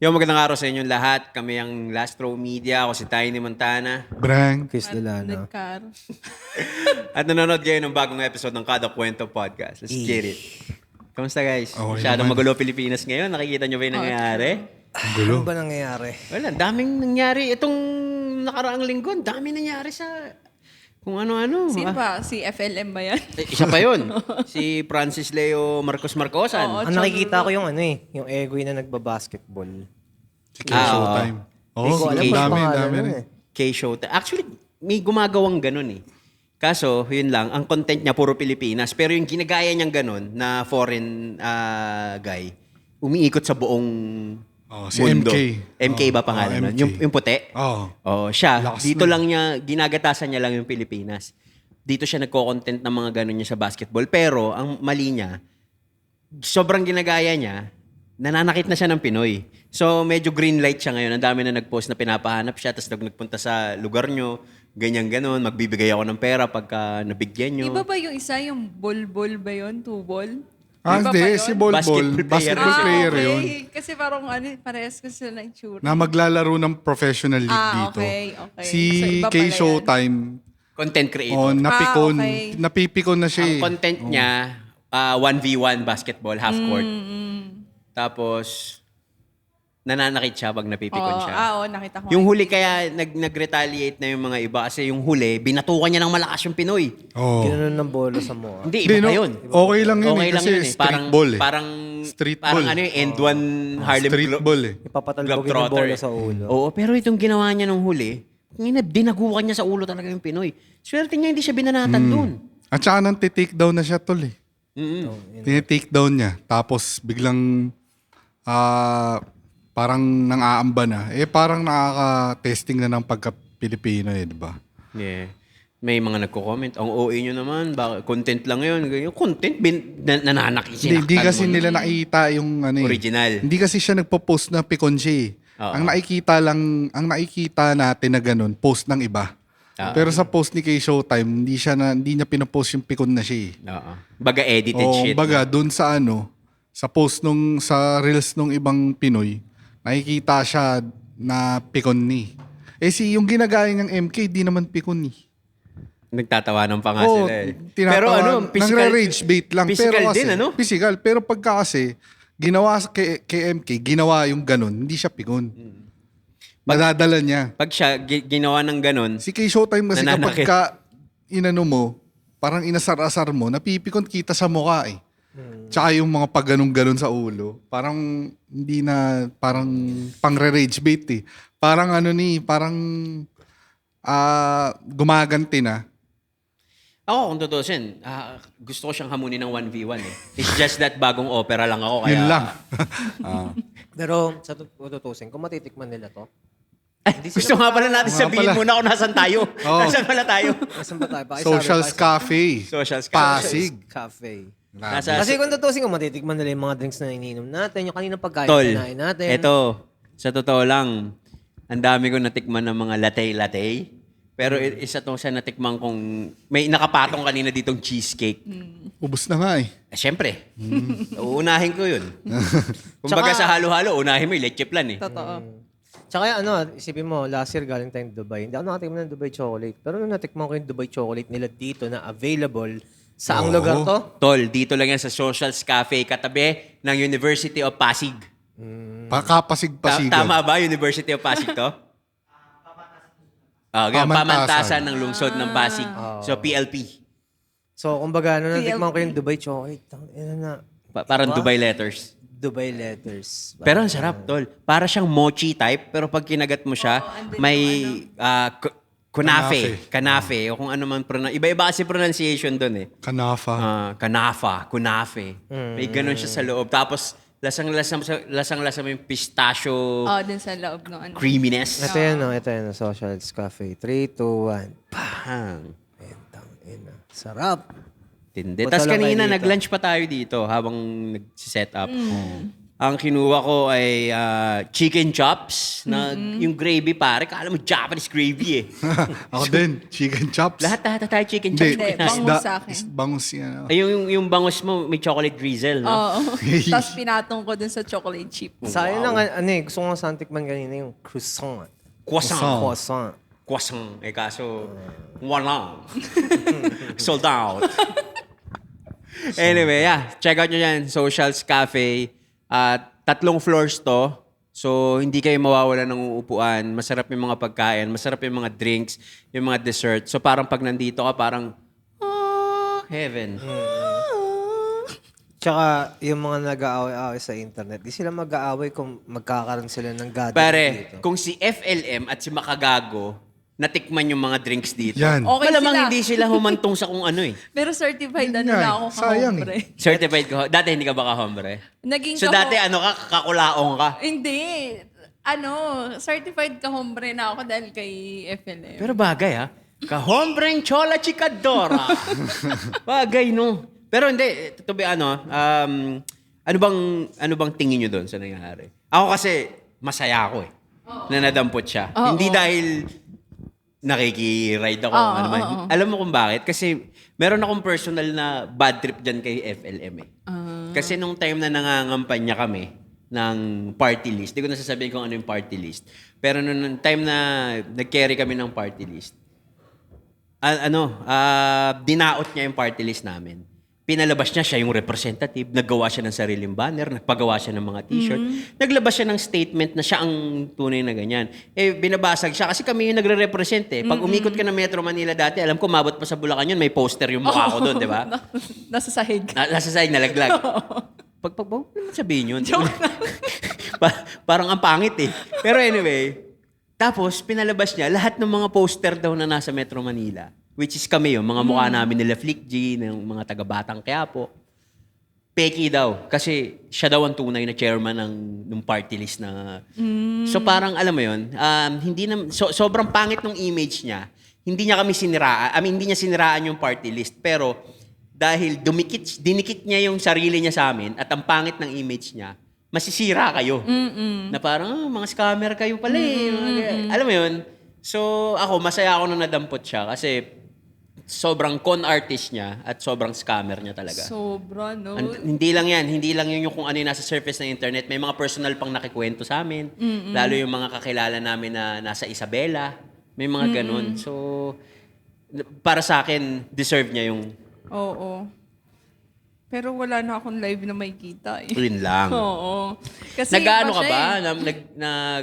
Yung magandang araw sa inyong lahat. Kami ang Last Row Media. Ako si Tiny Montana. Brang. Chris Delano. Nagkar. At nanonood kayo ng bagong episode ng Kada Kwento Podcast. Let's get it. Kamusta guys? Okay Masyadong naman. magulo Pilipinas ngayon. Nakikita nyo ba yung nangyayari? Ang gulo. Ano ba nangyayari? Wala, daming nangyari. Itong nakaraang linggo, daming nangyari sa kung ano-ano. Sino ba? Si FLM ba yan? Isa pa yun. Si Francis Leo Marcos Marcosan. Oo. Ang nakikita ko yung yung Egoy na nagbabasketball. Si K Showtime. Hindi Oo, ko alam ang kung dami, pangalan dami nun rin. eh. K-Show. Actually, may gumagawang ganun eh. Kaso, yun lang, ang content niya puro Pilipinas. Pero yung ginagaya niyang ganun na foreign guy, umiikot sa buong Oh, si mundo. MK. MK ba pangalan nun? MK. Yung puti? Oo. Oh, siya. Lakas Dito nun. lang niya, ginagatasan niya lang yung Pilipinas. Dito siya nagko-content ng mga ganun niya sa basketball. Pero, ang mali niya, sobrang ginagaya niya, nananakit na siya ng Pinoy. So, medyo green light siya ngayon. Ang dami na nag-post na pinapahanap siya, tapos nagpunta sa lugar nyo, ganyan ganon, magbibigay ako ng pera pagka nabigyan nyo. Iba ba yung isa, yung ball ba yun? Two-ball? Ah, Iba hindi. ba yun? Si Bol Bol. Basketball player. Basketball player okay. yun. Kasi parang parehas kasi sila ng tsura. Na maglalaro ng professional league Ah, dito. okay. Si So, iba K pala yan. Showtime, Content creator. napikon. Ah, okay. Napipikon na siya Ang eh. content niya, 1v1 basketball, half court. Tapos, nananakit siya pag napipikon siya. Oo, nakita ko. Yung huli kaya nag-retaliate na yung mga iba kasi yung huli, binatukan niya ng malakas yung Pinoy. Oo. Ginanon ng bola sa mukha. Hindi, Hindi, iba pa no? yun. Okay lang yun Okay eh. lang Kasi yun eh. street ball eh. Parang, Street parang ball. ano yung end one Harlem Street ball eh. Ipapatalbogin ng Globetrotter bola eh. sa ulo. Oo, pero itong ginawa niya nung huli, dinagukan niya sa ulo talaga yung Pinoy. Swerte niya hindi siya binanatan dun. At saka nang take down na siya tol eh. Mm-mm. Tine-take down niya. Tapos biglang parang nang-aamba na. Eh parang nakaka-testing na ng pagka-Pilipino eh, di ba? Yeah. May mga nagko-comment, ang OA nyo naman, content lang yun. Yung content, nananakit, Hindi sinaktan kasi mo. nila nakita yung ano eh. Original. Hindi kasi siya nagpo-post na pikon siya eh. Oo. Ang nakikita natin na ganun, post ng iba. Oo. Pero sa post ni K Showtime, hindi niya pinopost yung pikon na siya eh. Oo. Baga edited O shit. baga, dun sa sa post sa reels nung ibang Pinoy, nakikita siya na pikon ni. Eh yung ginagaya niyang MK, di naman pikon ni. Nagtatawanan pa nga Oo, sila eh. tinatawa- nangre-rage bait lang. Physical pero kasi, din, ano? Physical. Pero pagka kasi, ginawa kay MK, ginawa yung ganun, hindi siya pikon. Madadala niya. Pag siya ginawa ng ganun, Si K Showtime kasi Nananakit. kapag inano mo, parang inasar-asar mo, napipikon kita sa mukha eh. Tsaka yung mga pagganong-ganon sa ulo, parang hindi na, parang pangre-rage bait eh. Parang parang gumaganti na. ako kung tutusin, gusto ko siyang hamunin ng 1v1 eh. It's just that bagong opera lang ako. Kaya, Yun lang. Pero sa tutusin, kung matitikman nila to, Gusto nga pala natin Nga sabihin pala. muna kung nasan tayo. Oo. Nasan pala tayo? nasan ba tayo? Socials Cafe. Socials Cafe. Pasig. Cafe. Nasa, Kasi kung tutusin, kung matitikman nila yung mga drinks na iniinom natin, yung kaninang pagkain Tol, na kinain natin. eto, sa totoo lang, ang dami ko natikman ng mga latte-latte. Pero isa to sa natikman kong, may nakapatong kanina ditong cheesecake. Ubus na nga eh. Siyempre, uunahin ko yun. Kumbaga sa halo-halo, unahin mo yung leche plan eh. Totoo. Tsaka isipin mo, last year galing tayong Dubai. Hindi ako nakatikman ng Dubai chocolate. Pero nung natikman ko yung Dubai chocolate nila dito na available, sa ang lugar to? Tol, dito lang yan sa Socials Cafe, katabi ng University of Pasig. Pakapasig-pasigan. Tama ba, University of Pasig to? Pamantasan ng lungsod ng Pasig. So, PLP. So, kumbaga, nung natikman ko yung Dubai chocolate, Parang Dubai letters. Dubai letters. Pero ang sarap, tol. Para siyang mochi type, pero pag kinagat mo siya, may kanafe, o kung ano man iba-iba kasi pronunciation doon eh. Kanafa. Kunafe. May ganun siya sa loob. Tapos, lasang-lasa mo yung pistachio Din sa loob ng ano. creaminess. Ito yan, Socials Cafe. 3, 2, 1. Pahang. Sarap. Tindi. Punta Tapos lang kayo kanina, dito. nag-lunch pa tayo dito habang nag-set up. Ang kinuha ko ay chicken chops na yung gravy pare. Kala mo Japanese gravy eh. Ako din, chicken chops. Lahat tayo chicken chops. Hindi, Pinain. bangus sa akin. Bangus yan. Ay, yung bangus mo may chocolate drizzle, no? Oo. Tapos pinatong ko dun sa chocolate chip. Sa akin lang, gusto ko nga santikman kanina yung croissant. Croissant. Croissant. Croissant. Eh kaso, wala. Sold out. Anyway, yeah. Check out nyo yan. Socials Cafe. 3 floors to. So, hindi kayo mawawala ng uupuan. Masarap yung mga pagkain. Masarap yung mga drinks. Yung mga dessert. So, parang pag nandito ka, parang, heaven. Tsaka yung mga nag-aaway-aaway sa internet, di sila mag-aaway kung magkakaroon sila ng gathering Pare, dito. kung si FLM at si Makagago, natikman yung mga drinks dito. Yan. Okay Malamang sila. hindi sila humantong sa kung ano eh. Pero certified Yun ano nga na eh. ako Sayang kahombre. Certified ko. Dati hindi ka ba kahombre? Naging So dati ano ka, kakulaong ka. Hindi. Certified kahombre na ako dahil kay FLM. Pero bagay ha. Kahombreng chola chikadora. Bagay no. Pero hindi, to be ano bang tingin nyo doon sa nangyari? Ako kasi masaya ako eh. Na nadampot siya. Hindi dahil nakiki-ride ako. ano man. Alam mo kung bakit? Kasi meron akong personal na bad trip dyan kay FLM eh. Kasi nung time na nangangampanya kami ng party list, di ko nasasabihin kung ano yung party list. Pero nung time na nag-carry kami ng party list, dinaot niya yung party list namin. Pinalabas niya, siya yung representative, naggawa siya ng sariling banner, nagpagawa siya ng mga t-shirt, naglabas siya ng statement na siya ang tunay na ganyan. Eh, binabasag siya kasi kami yung nagre-represent eh. Pag umikot ka ng Metro Manila dati, alam ko, mabot pa sa Bulacan yun, may poster yung mukha ko doon, di ba? Nasa sahig. Nasa side, nalaglag. Pag naman sabihin yun. Parang ang pangit eh. Pero anyway, tapos pinalabas niya lahat ng mga poster daw na nasa Metro Manila. Which is kami yung mga mukha namin nila Flick G, ng mga taga-Batang Quiapo. Peki daw. Kasi siya daw ang tunay na chairman ng party list na... So parang alam mo yun, sobrang pangit ng image niya. Hindi niya kami siniraan. Hindi niya siniraan yung party list. Pero dahil dinikit niya yung sarili niya sa amin at ang pangit ng image niya, masisira kayo. Na parang, mga scammer kayo pala eh. Alam mo yun? So ako, masaya ako na nadampot siya kasi sobrang con artist niya at sobrang scammer niya talaga. Sobra, no? Hindi lang yun yung kung ano yung nasa surface ng internet. May mga personal pang nakikwento sa amin. Lalo yung mga kakilala namin na nasa Isabela. May mga ganun. So, para sa akin, deserve niya yung... Oo. Pero wala na akong live na may kita eh. Yun lang. Oo. Kasi Nag-ano iba ka siya ba? eh.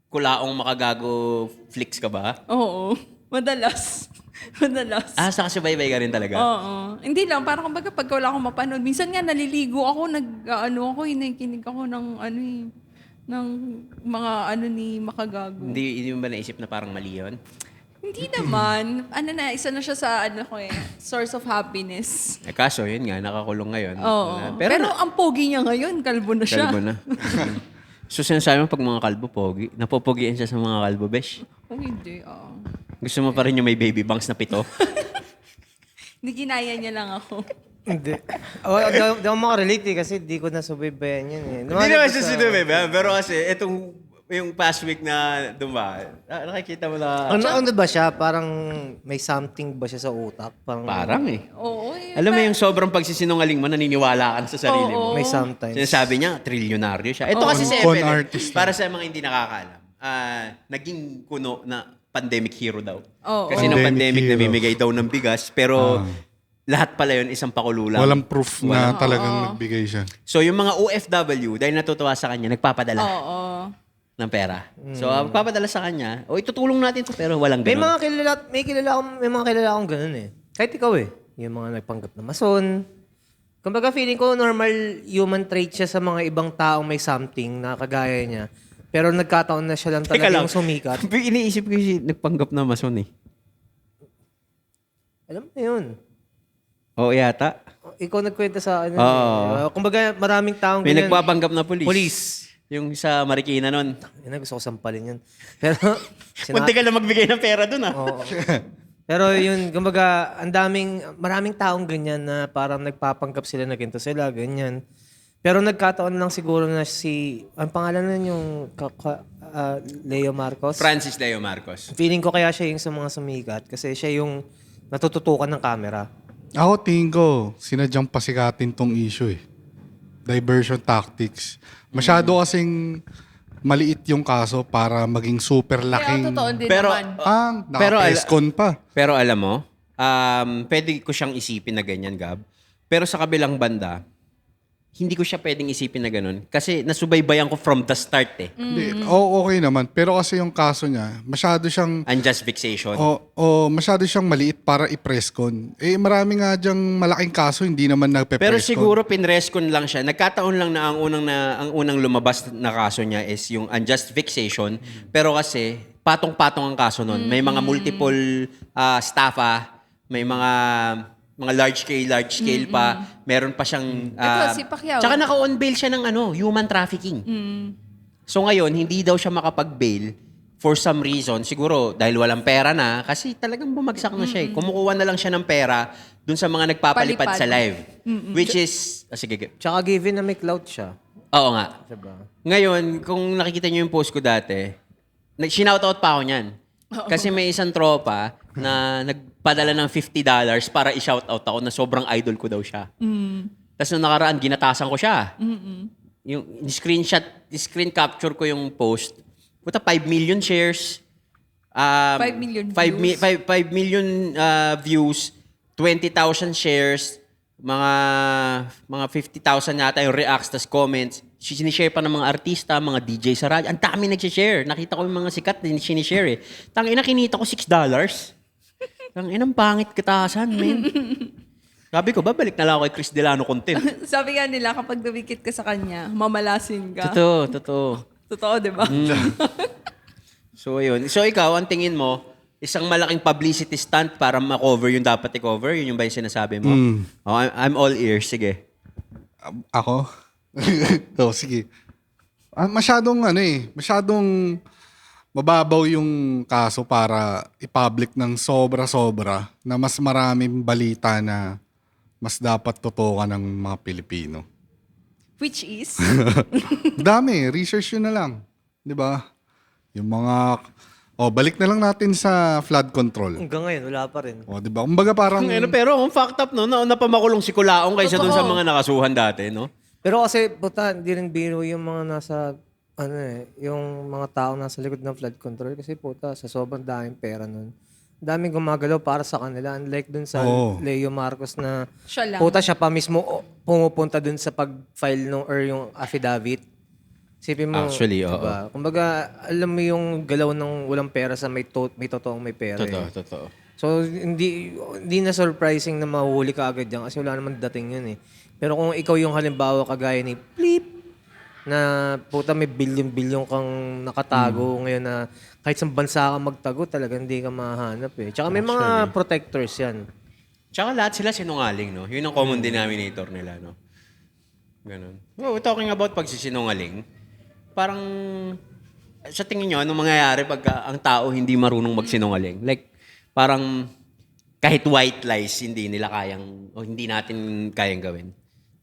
Kulaong Makagago flicks ka ba? Oo. Madalas. Sa kasubaybay ka rin talaga? Oo. Hindi lang, parang kumbaga pag wala akong mapanood. Minsan nga naliligo ako, nakikinig ako ng ng mga ni Makagago. Hindi mo ba naisip na parang mali yun? Hindi naman. Isa na siya sa source of happiness. Kaso, yun nga, nakakulong ngayon. Oo. Pero ang pogi niya ngayon, kalbo na siya. Kalbo na. So, sinasabi mo pag mga kalbo, pogi. Napopogian siya sa mga kalbo, besh? Oh, hindi. Gusto mo pa rin yung may baby bangs na 7? Hindi, ginaya niya lang ako. Hindi. Di ako makarelate eh, kasi di ko nasubaybayan yan eh. Hindi naman siya sinubi, pero kasi itong yung past week na nakikita mo na... Ano ba siya? Parang may something ba siya sa utak? Parang eh. Oo. Eh, Alam mo yung sobrang pagsisinungaling mo, naniniwala ka sa sarili mo. May sometimes. Sinasabi niya, trilyonaryo siya. Ito kasi si Con FLM, artist. para sa mga hindi nakakaalam, naging kuno na pandemic hero daw. Oo. Kasi nung Pandemic pandemic, hero. namimigay daw ng bigas, pero lahat pala yun isang pakulo lang. Walang proof na talagang nagbigay siya. So yung mga OFW, dahil natutuwa sa kanya, nagpapadala Oo. ng pera. So magpapadala sa kanya, itutulong natin to pero walang May ganun. mga kilala akong ganun eh. Kahit ikaw eh. Yung mga nagpanggap na mason. Kumbaga feeling ko normal human trait siya sa mga ibang taong may something na kagaya niya. Pero nagkataon na siya lang Teka talaga lang. yung sumikat. Iniisip ko yung nagpanggap na mason eh. Alam mo yun. Oo yata. Ikaw nagkwenta sa ano. Oo. Kumbaga maraming taong May ganyan. nagpapanggap na polis. Police. Yung sa Marikina nun. Yan, gusto ko sampalin yun. Pero, Munti ka na magbigay ng pera dun ah. Oo. Pero yun, kumbaga, maraming taong ganyan na parang nagpapanggap sila na ganito sila, ganyan. Pero nagkataon lang siguro na ang pangalan nun yung Leo Marcos. Francis Leo Marcos. Feeling ko kaya siya yung sa mga sumikat kasi siya yung natututukan ng camera. Ako tingin ko, sinadyang pasikatin tong issue eh. Diversion tactics. Masyado kasing maliit yung kaso para maging super Kaya laking... totoo din Pero- naman. Naka-presscon pa. Pero alam mo, pwede ko siyang isipin na ganyan, Gab. Pero sa kabilang banda, hindi ko siya pwedeng isipin na ganun. Kasi nasubaybayan ko from the start eh. Hindi, okay naman. Pero kasi yung kaso niya, masyado siyang... Unjust vexation. masyado siyang maliit para i-presscon. Eh, marami nga dyang malaking kaso, hindi naman nagpe-presscon. Pero siguro pinreskon lang siya. Nagkataon lang na ang unang lumabas na kaso niya is yung unjust vexation. Pero kasi patong-patong ang kaso nun. May mga multiple staffa, may mga large scale pa. Meron pa siyang Ito, si Pacquiao. Tsaka naka-on bail siya ng human trafficking. So ngayon, hindi daw siya makapag-bail for some reason. Siguro dahil walang pera na kasi talagang bumagsak na siya eh. Kumukuha na lang siya ng pera dun sa mga nagpapalipad Palipad. sa live. Which is sige. Tsaka given na may clout siya. Oo nga. Diba? Ngayon, kung nakikita niyo yung post ko dati, sinoutout pa ako niyan. Kasi may isang tropa na nagpadala ng $50 para i-shoutout ako na sobrang idol ko daw siya. Tapos nung nakaraan, ginatasan ko siya. Yung screen capture ko yung post. Puta, 5 million shares. 5 million views. 5 million views, 20,000 shares, mga 50,000 yata yung reacts, tas comments. Sinishare pa ng mga artista, mga DJ sa radyo. Ang dami nagsishare. Nakita ko yung mga sikat na sinishare eh. Tangina, kinita ko $6. Tangina, ang pangit katasan, man. Sabi ko, babalik na lang ako kay Chris Delano content. Sabi nga nila, kapag dumikit ka sa kanya, mamalasin ka. Totoo. Totoo, di ba? So, yun. So, ikaw, ang tingin mo, isang malaking publicity stunt para ma-cover yung dapat i-cover? Yun yung ba yung sinasabi mo? Oh, I'm all ears. Sige. Ako? Sige. Masyadong mababaw yung kaso para i-public ng sobra-sobra na mas maraming balita na mas dapat tutukan ng mga Pilipino. Which is? Dami, research yun na lang. 'Di ba? Yung mga balik na lang natin sa flood control. Hanggang ngayon, wala pa rin. 'Di ba? Kumbaga parang Pero ang fact up, no? Nauna pa makulong si Kulaong kaysa dun sa mga nakasuhan dati, no? Pero kasi, puta, hindi rin biro yung mga nasa, yung mga tao nasa likod ng flood control. Kasi puta, sa sobrang daming pera nun. Daming gumagalaw para sa kanila. Unlike dun sa Leo Marcos na, Siya lang. puta, siya pa mismo pumupunta dun sa pag-file or yung affidavit. Sipin mo, Actually, oo. diba? Kumbaga, alam mo yung galaw ng walang pera sa may totoong may pera. Totoo. So, hindi na surprising na mahuli ka agad yan kasi wala naman dating yun eh. Pero kung ikaw yung halimbawa kagaya ni Flip, na puta may bilyon-bilyon kang nakatago ngayon na kahit sa bansa ka magtago, talaga hindi ka mahanap eh. Tsaka may mga protectors yan. Tsaka lahat sila sinungaling, no? Yun ang common denominator nila, no? Ganun. Well, talking about pagsisinungaling, parang sa tingin nyo, anong mangyayari pag ang tao hindi marunong magsinungaling? Like, parang kahit white lies, hindi nila kayang, o hindi natin kayang gawin.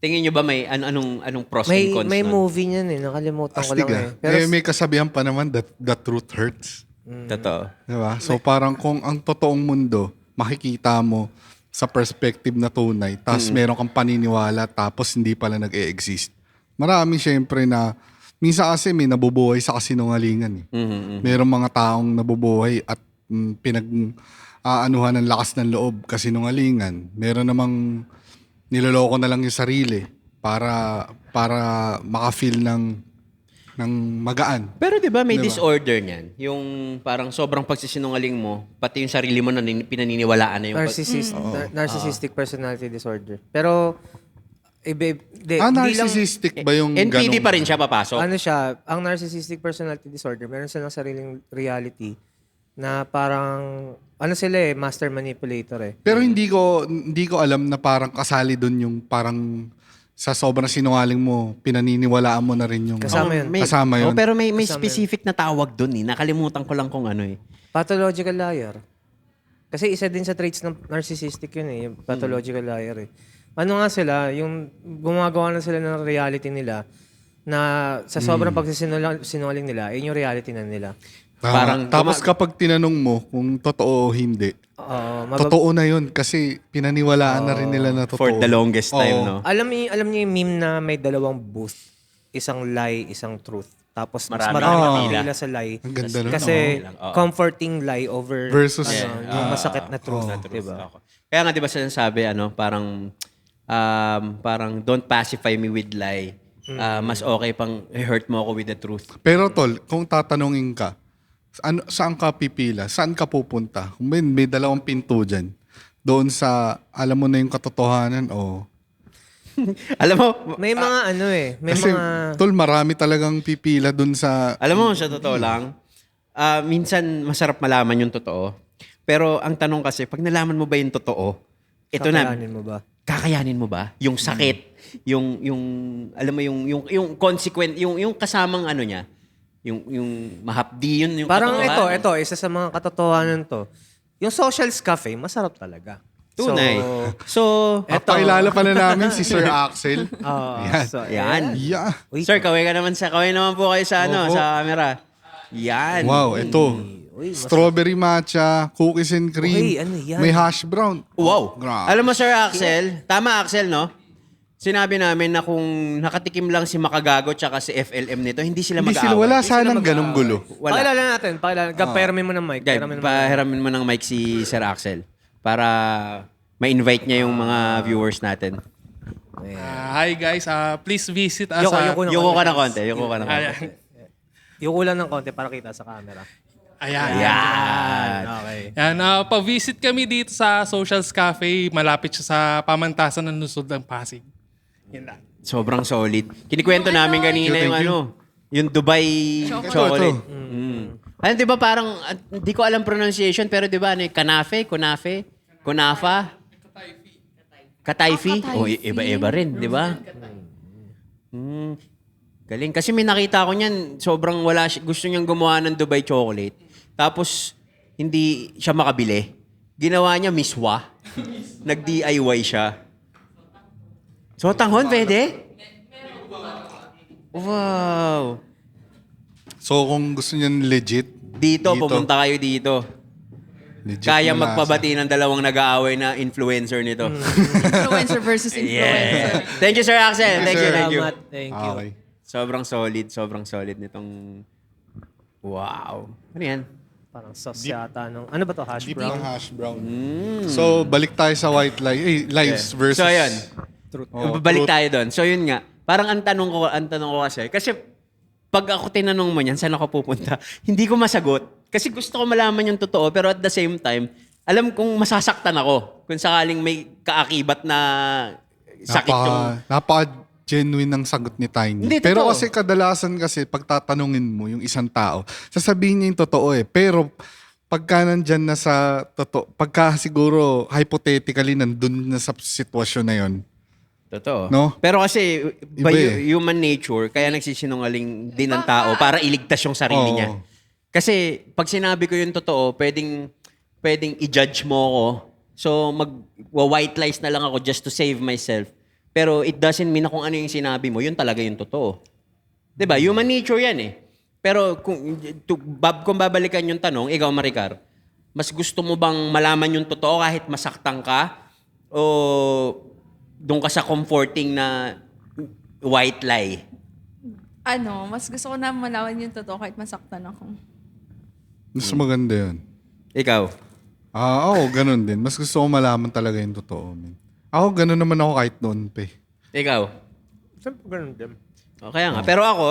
Tingin nyo ba may anong pros and cons May nun? movie niyan eh, nakalimutan ko astig lang eh. Pero may kasabihan pa naman that the truth hurts. Totoo. Diba? So parang kung ang totoong mundo, makikita mo sa perspective na tunay, tapos meron kang paniniwala, tapos hindi pala nag-e-exist. Marami syempre na, minsan kasi may nabubuhay sa kasinungalingan. Merong mga taong nabubuhay at pinag-aanuhan ng lakas ng loob kasinungalingan. Meron namang niloloko na lang yung sarili para maka-feel ng magaan. Pero 'di ba may disorder niyan? Yung parang sobrang pagsisinungaling mo, pati yung sarili mo na pinaniniwalaan na yung narcissistic personality disorder. Pero hindi narcissistic ba yung NPD ganong- pa rin siya papasok. ano siya, ang narcissistic personality disorder, meron silang sariling reality na parang sila master manipulator eh. Pero hindi ko alam na parang kasali doon yung parang sa sobrang sinungaling mo, pinaniniwalaan mo na rin yung Kasama yun. Kasama yun. Pero may specific na tawag doon eh. Nakalimutan ko lang kung ano eh. Pathological liar. Kasi isa din sa traits ng narcissistic yun eh, yung pathological liar eh. ano nga sila, yung gumagawa na sila ng reality nila na sa sobrang pagsisinungaling nila, yun yung reality na nila. Parang, tapos kapag tinanong mo kung totoo o hindi, totoo na yun kasi pinaniwalaan na rin nila na totoo. For the longest time, Oo. no? Alam niyo yung meme na may dalawang booth. Isang lie, isang truth. Tapos mas Marami marami nakapila. nakapila sa lie. Ang ganda nun. Kasi Oo. comforting lie over Versus- yung masakit na truth. Diba? Ako. Kaya nga 'di ba sinasabi parang don't pacify me with lie. Mas okay pang hurt mo ako with the truth. Pero tol, kung tatanungin ka, saan ka pipila? Saan ka pupunta? Kung may dalawang pinto dyan. Doon sa, alam mo na yung katotohanan o... Alam mo, May mga may Kasi, mga... tol, marami talagang pipila doon sa... sa totoo lang, minsan masarap malaman yung totoo. Pero ang tanong kasi, pag nalaman mo ba yung totoo, ito na, Kakayanin mo ba? kakayanin mo ba? Yung sakit, yung alam mo yung consequent, yung kasamang ano niya, yung mahapdi yun, yung Parang katotohanan. ito, isa sa mga katotohanan to. Yung social cafe, masarap talaga. Tunay. So, Pakilala pala namin si Sir Axel. Yan. So, yan. Yeah. Uy, Sir, kaway naman po kayo sa Opo. sa camera. Yan. Wow, ito. Uy, Strawberry matcha, cookies and cream. Uy, ano yan? May hash brown. Wow. Grabe. Alam mo, Sir Axel, tama Axel, no? Sinabi namin na kung nakatikim lang si Makagago tsaka si FLM nito, hindi sila Hindi mag-aaway. sila, wala Hindi sila sanang mag-aaway. ganong gulo. Wala. Pakilala natin. Pahiramin mo ng mic. Guys, pahiramin mo ng mic si Sir Axel para ma-invite niya yung mga viewers natin. Hi guys, please visit us. Yuko ka ng konti. Yuko ka ng konti. Yung lang ng konti para kita sa camera. Ayan. Yan. Okay. Yan, pa-visit kami dito sa Socials Cafe. Malapit siya sa pamantasan ng Lungsod ng Pasig. Yan lang. Sobrang solid. Kinikwento namin kanina Thank yung you. yung Dubai chocolate. Ito. Ano, di ba parang, di ko alam pronunciation, pero di ba, ano, kanafe, kunafa, katayfi. O, iba-iba rin, di ba? Galing. Kasi may nakita ko niyan, sobrang gusto niyang gumawa ng Dubai chocolate. Tapos, hindi siya makabili. Ginawa niya miswa. Nag-DIY siya. So, tanghon, pwede? Wow. So kung gusto niyan legit, Dito, pupunta kayo dito. legit Kaya na lasa. magpabati ng dalawang nag-aaway na influencer nito. Influencer versus influencer. Thank you, Sir Axel. Thank you, sir. thank you. Salamat. Thank you. Okay. Sobrang solid nitong... Wow. Ano yan? Parang sauce yata nung... Ano ba to? Hash Deep brown? ng hash brown. So balik tayo sa white lie. Lives versus... So, ayun. Oh, Balik truth. tayo doon. So, yun nga. Parang ang tanong ko kasi pag ako tinanong mo niyan, saan ako pupunta? Hindi ko masagot. Kasi gusto ko malaman yung totoo, pero at the same time, alam kong masasaktan ako kung sakaling may kaakibat na sakit yung... Napaka-genuine ng sagot ni Tiny. Hindi, Pero totoo. kasi kadalasan kasi pag tatanungin mo yung isang tao, sasabihin niya yung totoo eh. Pero pagka nandyan na sa totoo, pagka siguro hypothetically nandun na sa sitwasyon na yon. Totoo. No? Pero kasi by Iba eh. human nature, kaya nagsisinungaling din ng tao para iligtas yung sarili Oo. niya. Kasi pag sinabi ko yung totoo, pwedeng i-judge mo ako. So mag-white lies na lang ako just to save myself. Pero it doesn't mean na kung ano yung sinabi mo, yun talaga yung totoo. 'Di ba? Human nature yan eh. Pero kung babalikan yung tanong, ikaw Maricar, mas gusto mo bang malaman yung totoo kahit masaktan ka? O doon ka sa comforting na white lie? Mas gusto ko na malaman yung totoo kahit masaktan ako. Mas maganda yun. Ikaw? Ako, ganun din. Mas gusto ko malaman talaga yung totoo. Man. Ako, ganun naman ako kahit noon pa eh. Ikaw? Siyempre ganun din. O, kaya nga. Pero ako,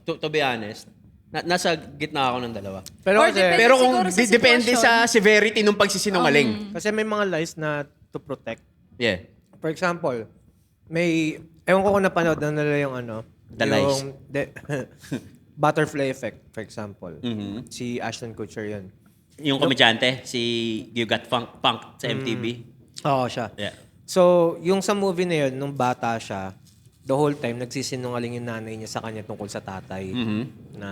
to be honest, nasa gitna ako ng dalawa. Pero Or kasi, depende Pero kung siguro sa depende sitwasyon. sa severity ng pagsisinungaling. kasi may mga lies na to protect. Yeah. For example, ewan ko kung napanood na nila yung The lies. Butterfly Effect, for example. Mhm. Si Ashton Kutcher yun. Yung komedyante, si You Got Funk sa MTV. Oo, siya. Yeah. So, yung sa movie na yun, nung bata siya, the whole time, nagsisinungaling yung nanay niya sa kanya tungkol sa tatay. Mhm. Na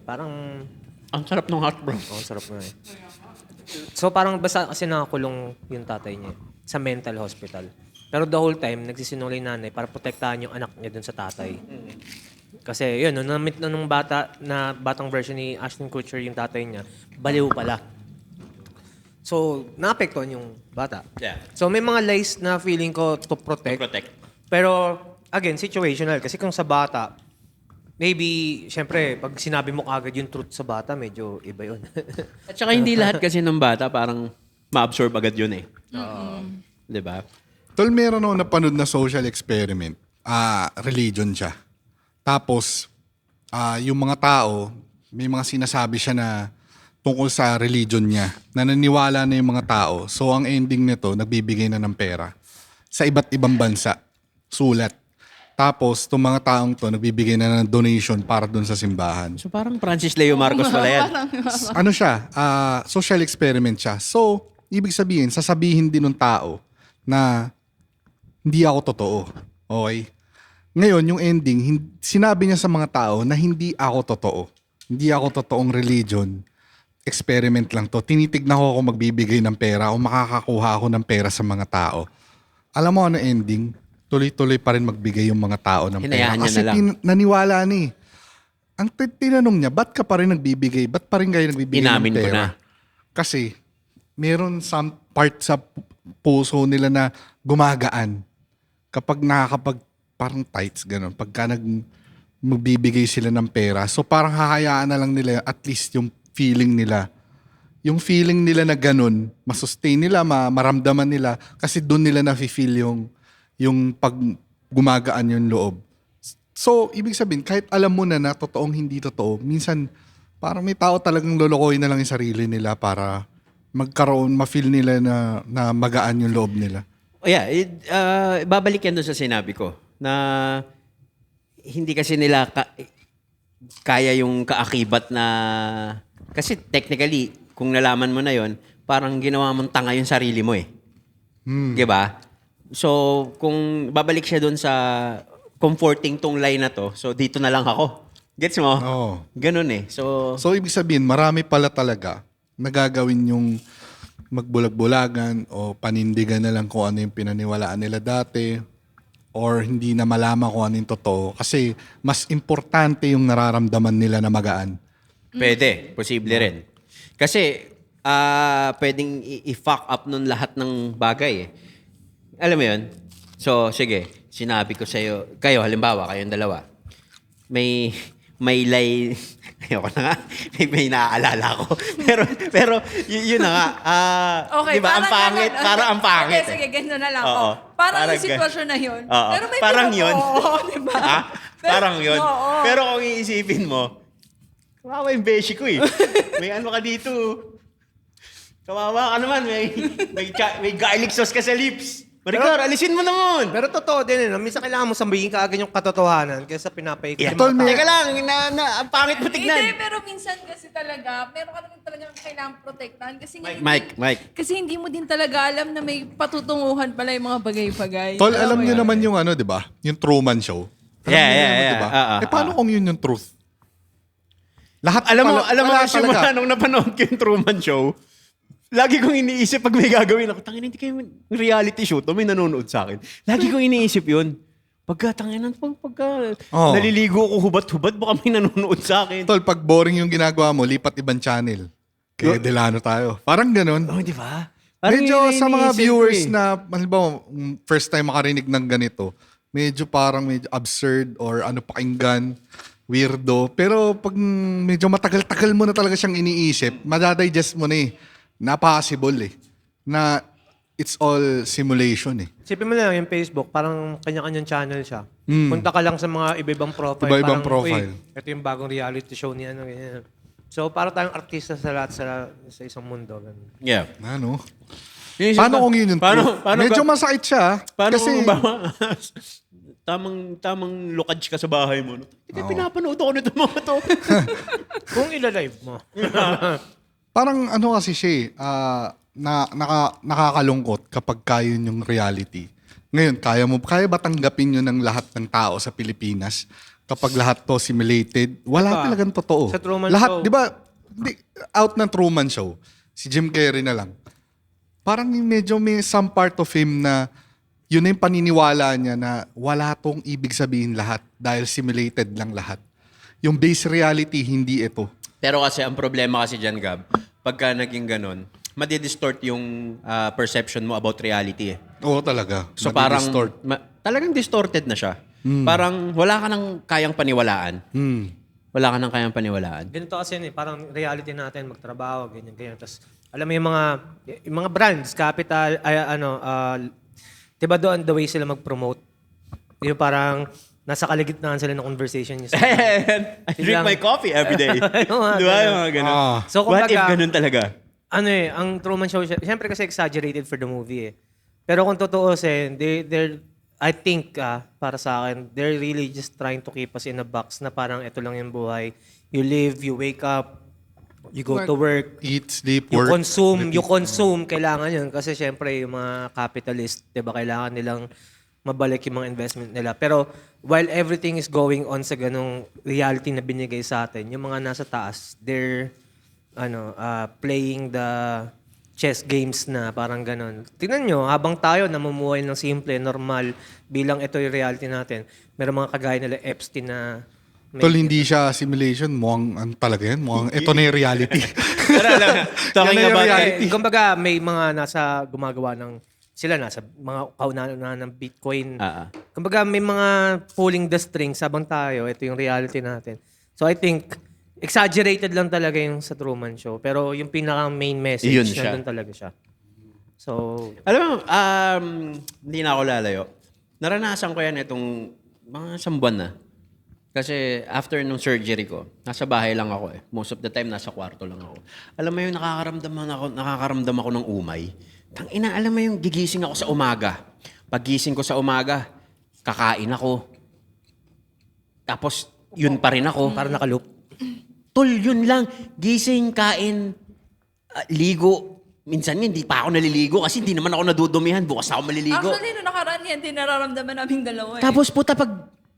parang, Ang sarap ng hot bro. sarap na eh. So, parang basta kasi nakakulong yung tatay niya sa mental hospital. Pero the whole time, nagsisinungaling nanay para protektahan yung anak niya dun sa tatay. Kasi yun, nung na-meet na nung batang version ni Ashton Kutcher yung tatay niya, baliw pala. So, naapektuhan yung bata. Yeah. So, may mga lies na feeling ko to protect. Protect. Pero, again, situational. Kasi kung sa bata, maybe, syempre, pag sinabi mo kagad yung truth sa bata, medyo iba yun. At saka hindi lahat kasi ng bata parang ma-absorb agad yun eh. Di ba? Tol, meron ako napanood na social experiment. Religion siya. Tapos, yung mga tao, may mga sinasabi siya na tungkol sa religion niya, na naniwala na yung mga tao. So, ang ending nito, nagbibigay na ng pera sa iba't ibang bansa. Sulat. Tapos, itong mga taong to, nagbibigay na ng donation para dun sa simbahan. So parang Francis Leo Marcos pala yan. Ano siya? Social experiment siya. So, ibig sabihin, sasabihin din ng tao na hindi ako totoo. Okay? Ngayon, yung ending, sinabi niya sa mga tao na hindi ako totoo. Hindi ako totoong religion. Experiment lang to. Tinitignan ko kung magbibigay ng pera o makakakuha ako ng pera sa mga tao. Alam mo ano ending? Tuloy-tuloy pa rin magbigay yung mga tao ng pera. Hinayaan niya Kasi na lang. naniwala ni. Ang tinanong niya, ba't ka pa rin nagbibigay? Ba't pa rin kayo nagbibigay Inamin ng ko pera? na. Kasi meron some part sa puso nila na gumagaan. Kapag parang tights, gano'n. Pagka magbibigay sila ng pera. So parang hahayaan na lang nila at least yung feeling nila. Yung feeling nila na gano'n, masustain nila, maramdaman nila. Kasi doon nila na-feel yung pag gumagaan yung loob. So, ibig sabihin, kahit alam mo na totoong hindi totoo, minsan parang may tao talagang lolokohin na lang yung sarili nila para ma-feel nila na magaan yung loob nila. Yeah, babalik yan doon sa sinabi ko na hindi kasi nila kaya yung kaakibat na kasi technically kung nalaman mo na yon parang ginawa mong tanga yung sarili mo eh. 'Di ba? So kung babalik siya doon sa comforting tong line na to, so dito na lang ako. Gets mo? Oo. Ganun eh. So Ibig sabihin, marami pala talaga nagagawin yung magbulag-bulagan o panindigan na lang kung ano yung pinaniwalaan nila dati or hindi na malaman kung ano yung totoo. Kasi mas importante yung nararamdaman nila na magaan. pwede, posible rin. Kasi pwedeng i-fuck up nun lahat ng bagay eh. Alam mo yun? So, sige, sinabi ko sa'yo, kayo, halimbawa, kayong dalawa, may lay, ayoko na nga, may naaalala ko. pero yun na nga, Okay, di ba, ang pangit, ganun. parang ang pangit. Okay, sige, ganito na lang. Oo. Oh. Parang Parang yung sitwasyon na yun. Oo. Pero may Parang pinag- yun. Oo, di ba? Ha? Parang yun. Oo. Pero kung iisipin mo, kawawa yung beshi ko eh. May ano ka dito. Kawawa ka naman. May garlic sauce ka sa lips. Maricar, alisin mo naman. Pero totoo din, minsan kailangan mo sabihin ka agad yung katotohanan kaysa pinapaikot Yeah. yung mga tao. Teka lang, ang pangit mo Hindi, tignan. pero minsan kasi talaga, meron ka naman talagang kailangan protektahan. Kasi nga, Mike. Kasi hindi mo din talaga alam na may patutunguhan pala yung mga bagay-bagay. Tol, alam mo niyo yun? naman yung ano, di ba? Yung Truman Show. Alam Yeah, niyo yeah, naman, yeah. di ba? Paano Paano kung yun yung truth? Lahat Alam mo, wala simula talaga. nung napanood ko yung Truman Show, lagi kong iniisip pag may gagawin ako, tangin, hindi kayo reality show to, may nanonood sa akin. Lagi kong iniisip yun. Pagka Oo. naliligo ko hubat-hubat, baka may nanonood sa akin. Tol, pag boring yung ginagawa mo, lipat ibang channel. Kaya Delano tayo. Parang ganun. Oh, di ba? Parang Medyo yun yung sa mga iniisip ko viewers eh. na, halimbawa, first time makarinig ng ganito, medyo absurd or ano pakinggan, weirdo. Pero pag medyo matagal-tagal mo na talaga siyang iniisip, madadigest mo na eh. Na-possible eh. Na it's all simulation eh. Sipin mo na lang yung Facebook, parang kanya-kanyang channel siya. Punta ka lang sa mga iba-ibang profile. Iba-ibang parang, profile. "Uy, ito yung bagong reality show ni ano, ganyan. So, para tayong artista sa lahat sa isang mundo. Ganun. Yeah. Ano? Yung Paano kung yun yung truth? paano Medyo masakit siya. Paano kasi, kung ba, tamang lokadj ka sa bahay mo. No? Hindi, pinapanood ako nito mga to. Kung ila-live mo. parang ano kasi siya eh, nakakalungkot kapag kaya yung reality. Ngayon, kaya ba tanggapin yun ng lahat ng tao sa Pilipinas? Kapag lahat to simulated, wala talagang totoo. Sa Truman lahat, Show. di ba, out ng Truman Show, si Jim Carrey na lang. Parang medyo may some part of him na yun na yung paniniwala niya na wala tong ibig sabihin lahat dahil simulated lang lahat. Yung base reality, hindi ito. Pero kasi ang problema kasi dyan, Gab, pagka naging ganun, madidistort yung perception mo about reality eh. Oo talaga. So parang Madi-distort. talagang distorted na siya. Parang wala ka nang kayang paniwalaan. Wala ka nang kayang paniwalaan. Ganito kasi yun eh, parang reality natin, magtrabaho, ganyan. Tapos, alam mo yung mga brands, capital, diba doon the way sila mag-promote? Yung parang nasa kaligitnaan sila ng conversation niya. I drink my coffee every day. Di ba? Yung mga ganun. So, What if kumbaga, ganun talaga? ang Truman Show, syempre kasi exaggerated for the movie eh. Pero kung totoo I think, para sa akin, they're really just trying to keep us in a box na parang ito lang yung buhay. You live, you wake up, you go to work, Eat, sleep, you work. consume, kailangan yun. Kasi syempre, yung mga capitalist, diba, kailangan nilang mabalik yung mga investment nila. Pero while everything is going on sa ganong reality na binigay sa atin, yung mga nasa taas, they're playing the chess games na parang ganon. Tingnan nyo, habang tayo namumuhay ng simple, normal, bilang ito yung reality natin, meron mga kagaya nila Epstein na Tol, hindi siya simulation. Mukhang talaga yan. Mukhang ito na yung reality. Pero alam mo, talking Yan na yung about reality. Kumbaga, may mga nasa gumagawa nasa mga kauna ng Bitcoin. Kumbaga, may mga pulling the strings habang tayo. Ito yung reality natin. So, I think, exaggerated lang talaga yung sa Truman Show. Pero yung pinaka-main message, Yun siya. nandun talaga siya. So, Alam mo, hindi na ako lalayo. Naranasan ko yan itong mga isang buwan na. Kasi after nung surgery ko, nasa bahay lang ako eh. Most of the time, nasa kwarto lang ako. Alam mo yung nakakaramdam ako ng umay. Tangina, alam mo yung gigising ako sa umaga. Paggising ko sa umaga, kakain ako. Tapos, yun pa rin ako. parang nakaloop. Tol, yun lang. Gising, kain, ligo. Minsan hindi pa ako naliligo kasi hindi naman ako nadudumihan. Bukas ako maliligo. Actually, nung nakaraan yan, din nararamdaman naming dalawa eh. Tapos puta, pag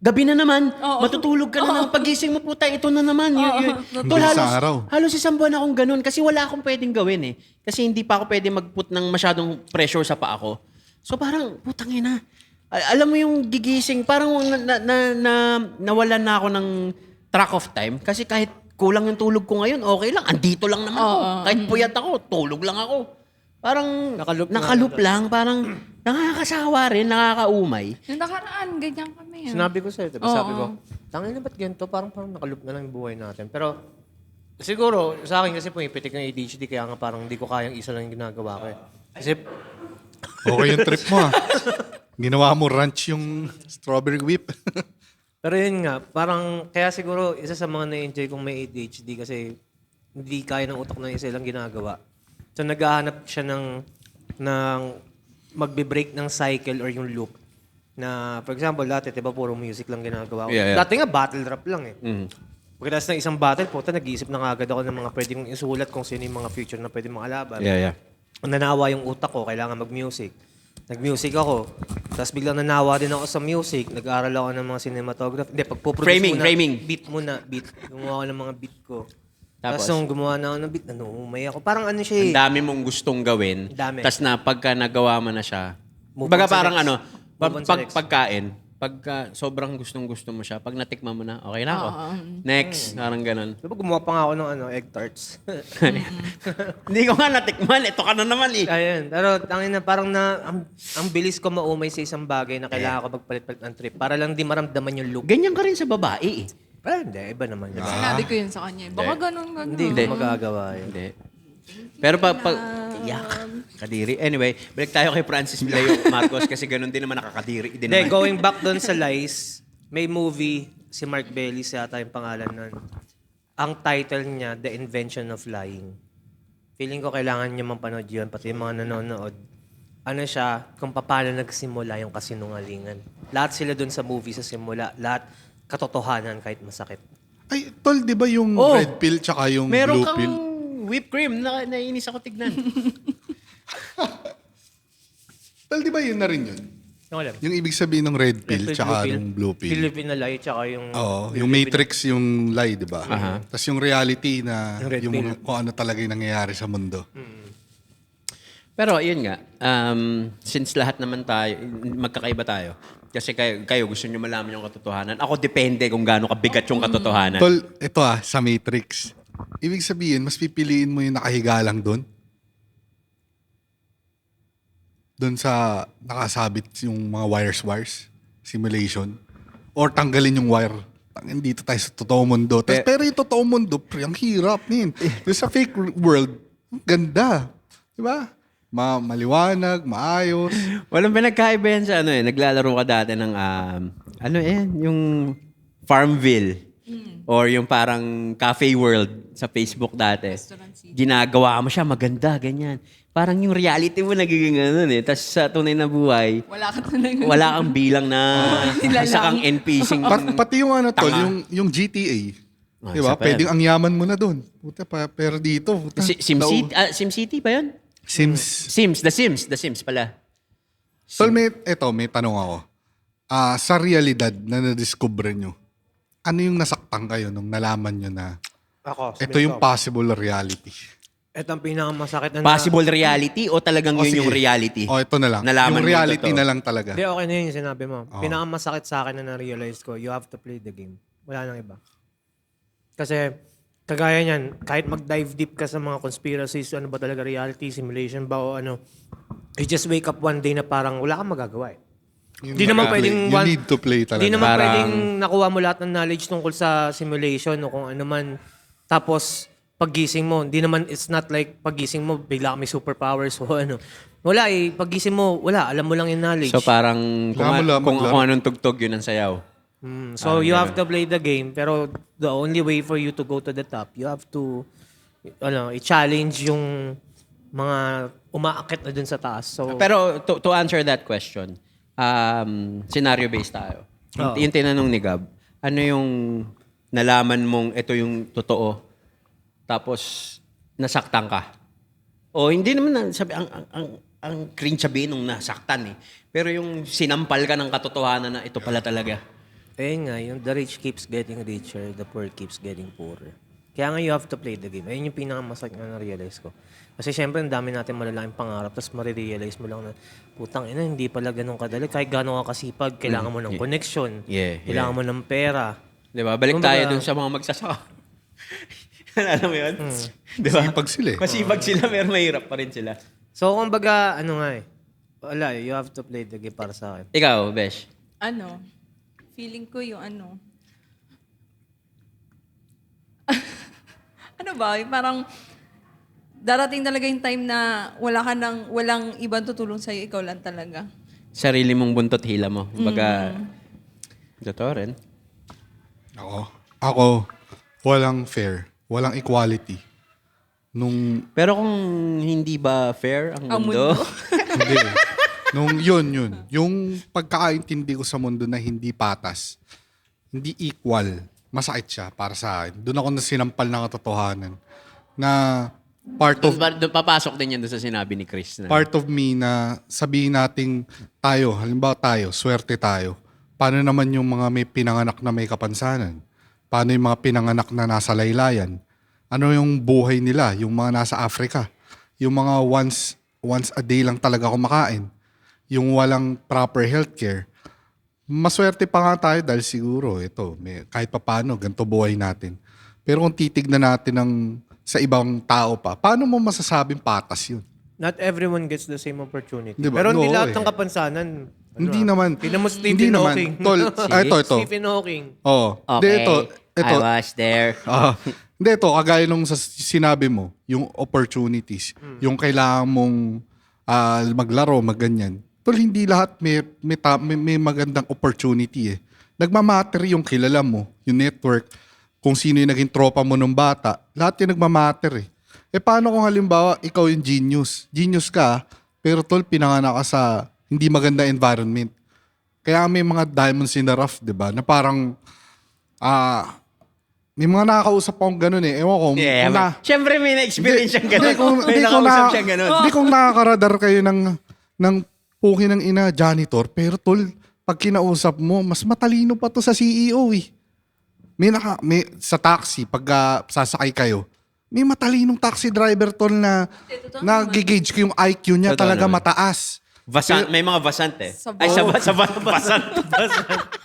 gabi na naman, Oo. matutulog ka na ng pagising mo, puta, ito na naman. Tol, Bilis sa araw. halos isang buwan akong ganun kasi wala akong pwedeng gawin eh. Kasi hindi pa ako pwede mag-put ng masyadong pressure sa paa ko. So parang, putang ina. Alam mo yung gigising, parang nawalan na ako ng track of time kasi kahit kulang yung tulog ko ngayon, okay lang. Andito lang naman ako. Kahit puyat ako, tulog lang ako. Parang nakaloop lang. Parang nakakasawa rin, nakakaumay. Yung nakaraan, ganyan kami. Sinabi ko sa'yo, diba? Sabi ko, tangin na ba't ganito? Parang nakaloop na lang yung buhay natin. Pero, siguro, sa akin kasi pumipitik ng ADHD, kaya nga parang hindi ko kayang isa lang yung ginagawa ko eh. Kasi, Okay yung trip mo ah. Ginawa mo ranch yung strawberry whip. pero yun nga, parang, kaya siguro, isa sa mga na-enjoy kong may ADHD kasi hindi kaya ng utak na isa lang ginagawa. So, naghahanap siya ng magbe-break ng cycle or yung loop. Na, for example, dati, diba, puro music lang ginagawa ko. Yeah. Dati nga, battle rap lang eh. Pagkatapos ng isang battle, puta, nag-iisip na agad ako ng mga pwede kong isulat kung sino yung mga future na pwede mong alaban. Yeah. Nanawa yung utak ko, kailangan mag-music. Nag-music ako. Tapos biglang nanawa din ako sa music. Nag-aaral ako ng mga cinematography. Hindi, pagpuproduce Framing. Beat. Gumawa ako ng mga beat ko. Tapos? Tapos nung gumawa na ako ng beat, umay ako. Parang ano siya eh. Ang dami mong gustong gawin. Dami. Tapos na pagka nagawa mo na siya, Move baga on sa parang next. ano, Move on sa next. pagkain, pagka sobrang gustong-gusto mo siya, pag natikman mo na, okay na ako. Next, parang ganun. Diba gumawa pa nga ako ng egg tarts. Hindi ko nga natikman, ito ka na naman eh. Ayun. Pero tangin na parang ang bilis ko maumay sa isang bagay na kailangan ko magpalit-palit ng trip para lang di maramdaman yung loop. Ganyan ka rin sa babae eh. Pero hindi, iba naman. Diba? Sinabi ko yun sa kanya. Baka ganun. Hindi ko magagawa yun. Hindi. Pero iyak, kadiri. Anyway, balik tayo kay Francis Milayo Marcos kasi ganun din naman nakakadiri din Hindi, naman. going back doon sa Lies, may movie, si Mark Bellis yata yung pangalan nun. Ang title niya, The Invention of Lying. Feeling ko kailangan niyo mapanood yun, pati yung mga nanonood. Ano siya, kung paano nagsimula yung kasinungalingan. Lahat sila doon sa movie sa simula. Lahat katotohanan kahit masakit. Ay, tol, di ba yung Oh, red pill tsaka yung Meron blue kang pill? whipped cream na nainis ako tignan. Tol, di ba yun na rin yun? Yung alam. Yung ibig sabihin ng red pill Red pill, tsaka blue pill. yung blue pill. Philippine lie, tsaka yung... Oo, yung Matrix yung lie, di ba? Tapos yung reality na Yung red yung pill. kung ano talaga yung nangyayari sa mundo. Pero yun nga, since lahat naman tayo, magkakaiba tayo, kasi kayo gusto nyo malaman yung katotohanan. Ako depende kung gaano kabigat yung katotohanan. Tol, ito sa Matrix. Ibig sabihin, mas pipiliin mo yung nakahiga lang doon. Doon sa nakasabit yung mga wires, simulation. Or tanggalin yung wire. Tangin dito tayo sa totoong mundo. Pero yung totoong mundo, pre, ang hirap nin. Doon sa fake world, ang ganda. Diba? Maliwanag, maayos. Walang pinagkaiba yan sa naglalaro ka dati ng, yung Farmville. Or yung parang Cafe World sa Facebook dati. Ginagawa mo siya, maganda, ganyan. Parang yung reality mo nagiging Tapos sa tunay na buhay, Wala ka talaga. wala kang bilang na isa kang NPC. Pati yung tol, Tanga. yung GTA. Ah, Diba? isa pa Pwedeng yan. ang yaman mo na doon. Puta pa, pero dito. Puta, SimCity ba yun? Sims. The Sims pala. Tol, may tanong ako. Sa realidad na na-discover nyo, ano yung nasaktan kayo nung nalaman nyo na Ako, ito yung possible reality? Ito ang pinakamasakit na... Possible reality o talagang O, yun sige. yung reality? O, ito na lang. Nalaman yung mo reality totoo. na lang talaga. Hindi, okay na yun yung sinabi mo. Pinakamasakit sa akin na na-realize ko, you have to play the game. Wala nang iba. Kasi, kagaya niyan, kahit mag-dive deep ka sa mga conspiracies, ano ba talaga reality, simulation ba o ano, you just wake up one day na parang wala kang magagawa eh. Hindi naman pwedeng... You need to play talaga. Hindi naman Parang- pwedeng nakuha mo lahat ng knowledge tungkol sa simulation o kung ano man. Tapos, paggising mo, hindi naman, it's not like paggising mo, bigla ka may superpowers o ano. Wala eh. Paggising mo, wala. Alam mo lang yung knowledge. So parang kung maglaro. anong tugtog yun ang sayaw. So, you have to play the game. Pero the only way for you to go to the top, you have to i-challenge yung mga umaakit na dun sa taas. So, Pero to answer that question, scenario-based tayo. Yung tinanong ni Gab, ano yung nalaman mong ito yung totoo, tapos nasaktan ka? O hindi naman sabi ang cringe sabihin nung nasaktan eh. Pero yung sinampal ka ng katotohanan na ito pala talaga. nga, yung the rich keeps getting richer, the poor keeps getting poorer. Kaya nga you have to play the game. Ayun yung pinakamasakit na na-realize ko. Kasi syempre, ang dami natin malalaking pangarap, tapos marirealize mo lang na, putang ina, hindi pala ganun kadali. Kahit gano'n ka kasipag, kailangan mo ng connection. Kailangan mo ng pera. Di ba? Balik tayo dun sa mga magsasaka. Alam mo yun? Di ba? Sipag sila eh. Masipag sila, pero mahirap pa rin sila. So, kumbaga, wala, you have to play the game para sa akin. Ikaw, Besh. Feeling ko yung ano ba, yung parang darating talaga yung time na walang ibang tutulong sa'yo, ikaw lang talaga. Sarili mong buntot hila mo. Baga, totoo rin. Ako, walang fair. Walang equality. Pero kung hindi ba fair ang Ang mundo? mundo. Hindi. Yun. Yung pagkakaintindi ko sa mundo na hindi patas, hindi equal, masakit siya para sa akin. Doon ako na sinampal ng katotohanan. Na Doon papasok din yan doon sa sinabi ni Chris. Na, part of me na sabihin nating tayo, halimbawa tayo, swerte tayo. Paano naman yung mga may pinanganak na may kapansanan? Paano yung mga pinanganak na nasa laylayan? Ano yung buhay nila? Yung mga nasa Africa? Yung mga once a day lang talaga kumakain? Yung walang proper healthcare? Maswerte pa nga tayo dahil siguro kahit paano, ganito buhay natin. Pero kung titignan natin sa ibang tao pa, paano mo masasabing patas yun? Not everyone gets the same opportunity. Diba? Pero hindi Oo, lahat eh. ng kapansanan. Hindi naman. Tingnan mo Hindi Stephen naman. Hawking. Tol, ito. Stephen Hawking. Oo. Ito. I was there. Hindi, ito, kagaya nung sinabi mo, yung opportunities, yung kailangan mong maglaro, magganyan. Tol, hindi lahat may magandang opportunity eh. Nagmamatter yung kilala mo, yung network, kung sino yung naging tropa mo nung bata, lahat yung nagmamatter eh. Paano kung halimbawa, ikaw yung genius? Genius ka, pero tol, pinanganak ka sa hindi maganda environment. Kaya may mga diamonds in the rough, di ba? Na parang, may mga nakakausap akong ganun eh. Ewan ko. Siyempre may na-experience siyang Hindi, gano'n. May nakausap siyang gano'n. Hindi kung nakakaradar kayo ng puki ng ina janitor, pero tol, pag kinausap mo, mas matalino pa to sa CEO eh. May sa taxi, pag sasakay kayo, may matalinong taxi driver tol na nag-gauge ko yung IQ niya Totoo talaga naman. mataas. Vasant, may mga vasant eh. Sabon. Ay, vasant.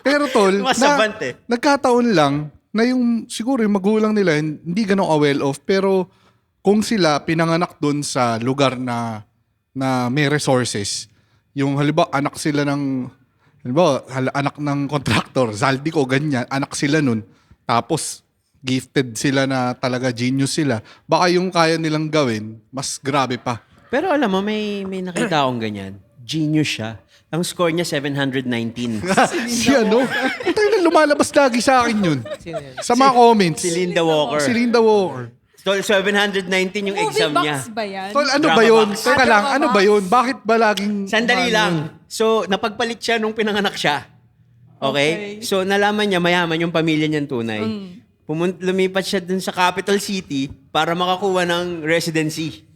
Pero tol, Masabant eh. nagkataon lang na yung siguro yung magulang nila hindi ganun well off pero kung sila pinanganak doon sa lugar na may resources, yung halimbawa anak sila ng anak ng contractor, Zaldico ganyan, anak sila nun. Tapos gifted sila na talaga genius sila. Baka yung kaya nilang gawin, mas grabe pa. Pero alam mo, may nakita akong ganyan. Genius siya. Ang score niya 719. Si ano? Tayo na lumalabas lagi sa akin yun. Sino yan? Sa mga comments. Si Linda Walker. Si Linda Walker. Tol, 719 yung Movie exam box niya. ba yan? Tol, ano Drama ba yun? box. Teka lang, Drama ano box. ba yun? Bakit ba laging... Sandali ano lang. yun? So, napagpalit siya nung pinanganak siya. Okay? Okay. So, nalaman niya, mayaman yung pamilya niyang tunay. Lumipat siya dun sa capital city para makakuha ng residency.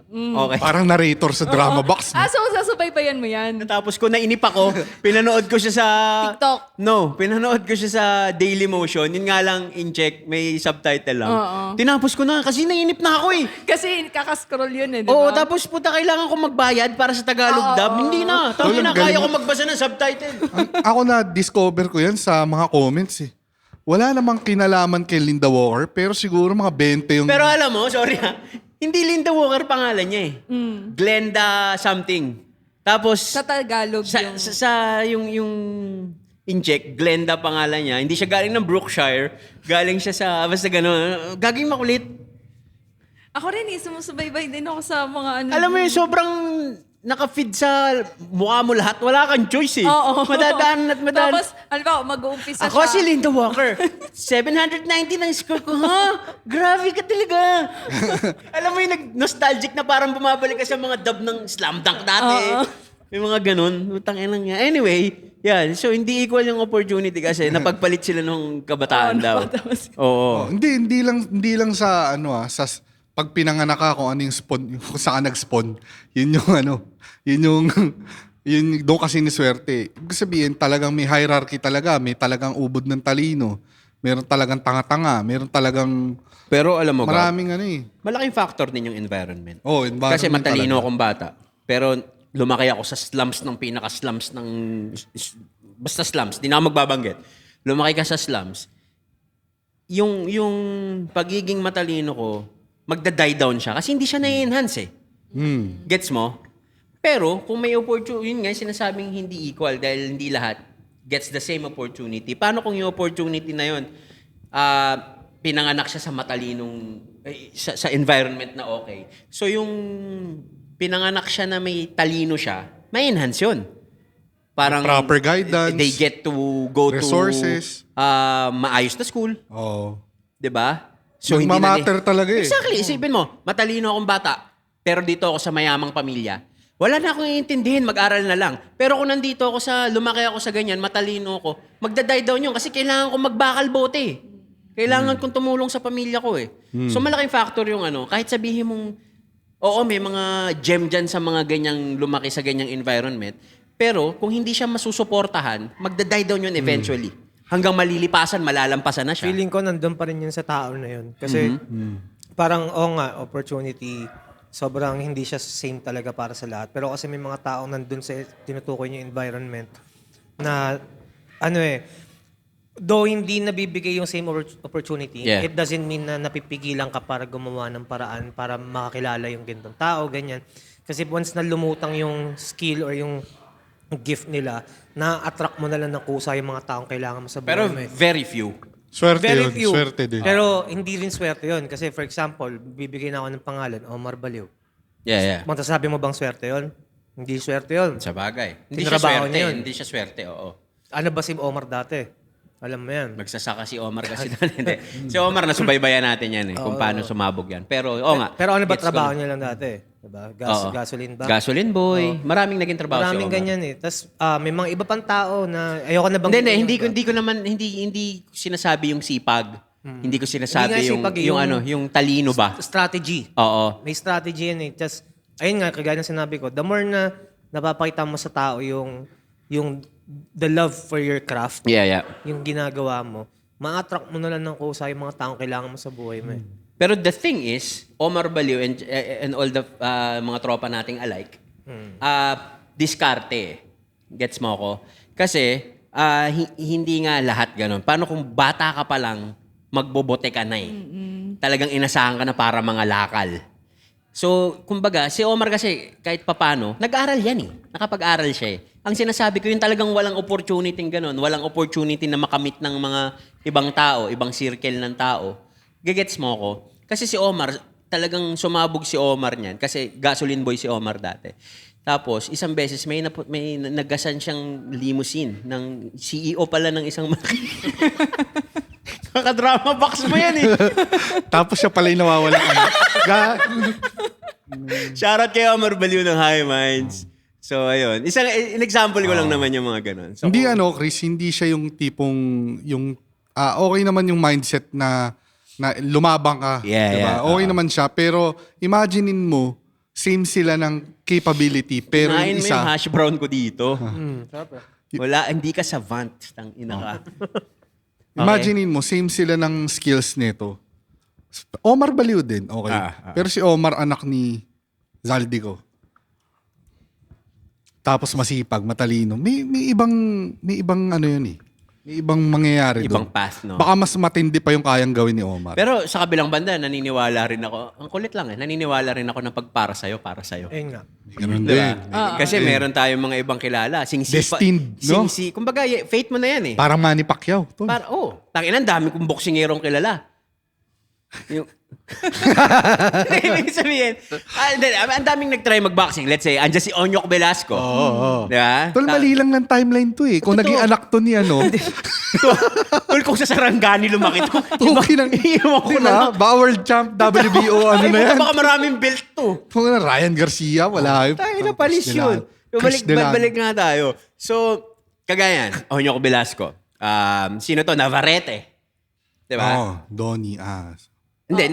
Okay. Parang narrator sa drama box. no? So sasubaybayan mo yan. Tapos kung nainip ako, pinanood ko siya sa... TikTok. No, pinanood ko siya sa Daily Motion. Yun nga lang, in-check, may subtitle lang. Oo. Tinapos ko na kasi nainip na ako eh. Kasi kakascroll yun eh, di Oo, ba? tapos puta, kailangan ko magbayad para sa Tagalog dub. Hindi na. Tangin na, Tol, ang galing kaya ko mo. magbasa ng subtitle. Ako na-discover ko yan sa mga comments eh. Wala namang kinalaman kay Linda Walker, pero siguro mga 20 yung... Pero alam mo, sorry ha, hindi Linda Walker pangalan niya eh. Glenda something. Tapos, Sa Tagalog yung... yung inject, Glenda pangalan niya. Hindi siya galing ng Brookshire. Galing siya sa, basta gano'n. Gaging makulit. Ako rin eh, sumusubaybay din ako sa mga ano. Alam mo yun, sobrang naka-feed sa mukha mo lahat. Wala kang choice eh. Oo. Madadaan at madadaan. Tapos, alam ba, mag-uumpisa Ako siya. si Linda Walker. 790 ang score ko. Ha? Grabe ka talaga. Alam mo yung nostalgic na parang bumabalik ka sa mga dub ng Slam Dunk dati. May mga ganun. Utang ina nga. Anyway, yan. So, hindi equal yung opportunity kasi napagpalit sila nung kabataan daw. Oo. Oh, hindi lang sa sa pag pinanganak ka kung ano yung spawn, kung saan ka nag-spawn. Yun yung yun doon kasi ni swerte. Ibig sabihin talagang may hierarchy talaga, may talagang ubod ng talino. Meron talagang tanga-tanga, meron talagang Pero alam mo, Gab, maraming malaking factor din yung environment. Oh, environment Kasi matalino talaga. akong bata. Pero lumaki ako sa slums ng pinaka-slums ng... Basta slums, di na ako magbabanggit. Lumaki ka sa slums. Yung pagiging matalino ko, magda-die down siya. Kasi hindi siya na-enhance eh. Gets mo? Pero kung may opportunity, yun nga sinasabing hindi equal dahil hindi lahat gets the same opportunity. Paano kung yung opportunity na yun, pinanganak siya sa matalinong, sa environment na okay. So yung pinanganak siya na may talino siya, may enhance yun. Parang Proper guidance. they get to go Resources. to maayos na school. Oh. 'Di ba? Nagmamatter talaga eh. Exactly. Isipin mo, matalino akong bata, pero dito ako sa mayamang pamilya. Wala na akong iintindihin, mag-aral na lang. Pero kung nandito ako lumaki ako sa ganyan, matalino ako, magda-die down yun kasi kailangan kong magbakal bote eh. Kailangan kong tumulong sa pamilya ko eh. So malaking factor yung kahit sabihin mong, oo, may mga gem dyan sa mga ganyang lumaki sa ganyang environment, pero kung hindi siya masusuportahan, magda-die down yun eventually. Hanggang malilipasan, malalampasan na siya. Feeling ko nandun pa rin yun sa tao na yun. Kasi parang, opportunity, sobrang hindi siya same talaga para sa lahat. Pero kasi may mga taong nandun sa tinutukoy niyo environment na, though hindi nabibigay yung same opportunity, Yeah. it doesn't mean na napipigilan ka para gumawa ng paraan para makakilala yung ganitong tao, ganyan. Kasi once na lumutang yung skill or yung gift nila, na-attract mo na lang ng kusa yung mga taong kailangan mo sa buhay Pero mo eh. very few. Swerte Very yun. few. Swerte din. Pero hindi rin swerte yun. Kasi for example, bibigyan ako ng pangalan, Omar Baliw. Yeah. Masasabi mo bang swerte yun? Hindi swerte yun. Sa bagay. Hindi siya Tinrabaho swerte. niya yun. Hindi siya swerte, oo. Ano ba si Omar dati? Alam mo yan. Magsasaka si Omar kasi doon. Hindi. Si Omar, nasubaybayan natin yan eh. Kung paano sumabog yan. Pero, oo nga. Pero ano ba gets ko trabaho na. niya lang dati? Diba? Oo. Gasoline ba? Gasoline boy. Maraming naging trabaho Maraming si Omar. ganyan eh. Tapos may mga iba pang tao na ayoko na bang Hindi ko naman, hindi sinasabi yung sipag. Hindi ko sinasabi Hindi nga yung, sipag, yung talino ba? strategy. Oo. May strategy yan eh. Just, ayun nga, kagaya ng sinabi ko, the more na napapakita mo sa tao yung the love for your craft, Yeah. yung ginagawa mo, ma-attract mo na lang ng kusa yung mga taong kailangan mo sa buhay mo eh. Pero the thing is, Omar Baliw and all the mga tropa nating alike, diskarte. Gets mo ko? Kasi, hindi nga lahat ganun. Paano kung bata ka pa lang, magbobote ka na eh. Talagang inasahan ka na para mga lakal. So, kumbaga, si Omar kasi kahit papano, nag-aral yan eh. Nakapag-aral siya eh. Ang sinasabi ko, yung talagang walang opportunity ganun, walang opportunity na makamit ng mga ibang tao, ibang circle ng tao. Gagets mo ko? Kasi si Omar, talagang sumabog si Omar niyan. Kasi gasoline boy si Omar dati. Tapos, isang beses, may nagasan siyang limousine ng CEO pala ng isang Kaka-drama box mo yan eh. Tapos siya pala yung nawawala. Shoutout kay Omar Baliw ng High Minds. So, ayun. An example ko lang naman yung mga ganun. So, Hindi Chris, hindi siya yung tipong, okay naman yung mindset na lumabang ka. Yeah, diba? yeah. Okay naman siya. Pero imaginein mo, same sila ng capability. Pero Kinain yung mo yung isa, hash brown ko dito. Sarap. Wala, hindi ka savant. Tang ina ka. imaginein mo, same sila ng skills nito. Omar Baliw din, okay. Pero si Omar, anak ni Zaldico. Tapos masipag, matalino. May ibang ano yun eh. May ibang mangyayari doon. Ibang path, no? Baka mas matindi pa yung kayang gawin ni Omar. Pero sa kabilang banda, naniniwala rin ako. Ang kulit lang eh. Naniniwala rin ako na pag para sa'yo, para sa'yo. Ayun nga. Ganun Diba? din. Kasi meron tayong mga ibang kilala. Destined, no? Kumbaga, fate mo na yan eh. Parang Manny Pacquiao. Tol. Tangina, dami kong boksingerong kilala. Yung... Ibig sabihin, ang daming nag-try mag-boxing. Let's say, andyan si Onyok Velasco. Oo. Diba? Tol, mali lang ng timeline to eh. Kung Totoo. naging anak to ni Tol, kung sa Sarangani lumaki to. Okay lang. Iiwan ko na. Diba? Ba world champ, WBO, ano na yan? Baka maraming belt to. Kung na Ryan Garcia, wala. Tayo na palis yun. Balik nga tayo. So, kagayan, Onyok Velasco. Sino to? Navarrete. Diba? Oh, Donnie As. Hindi.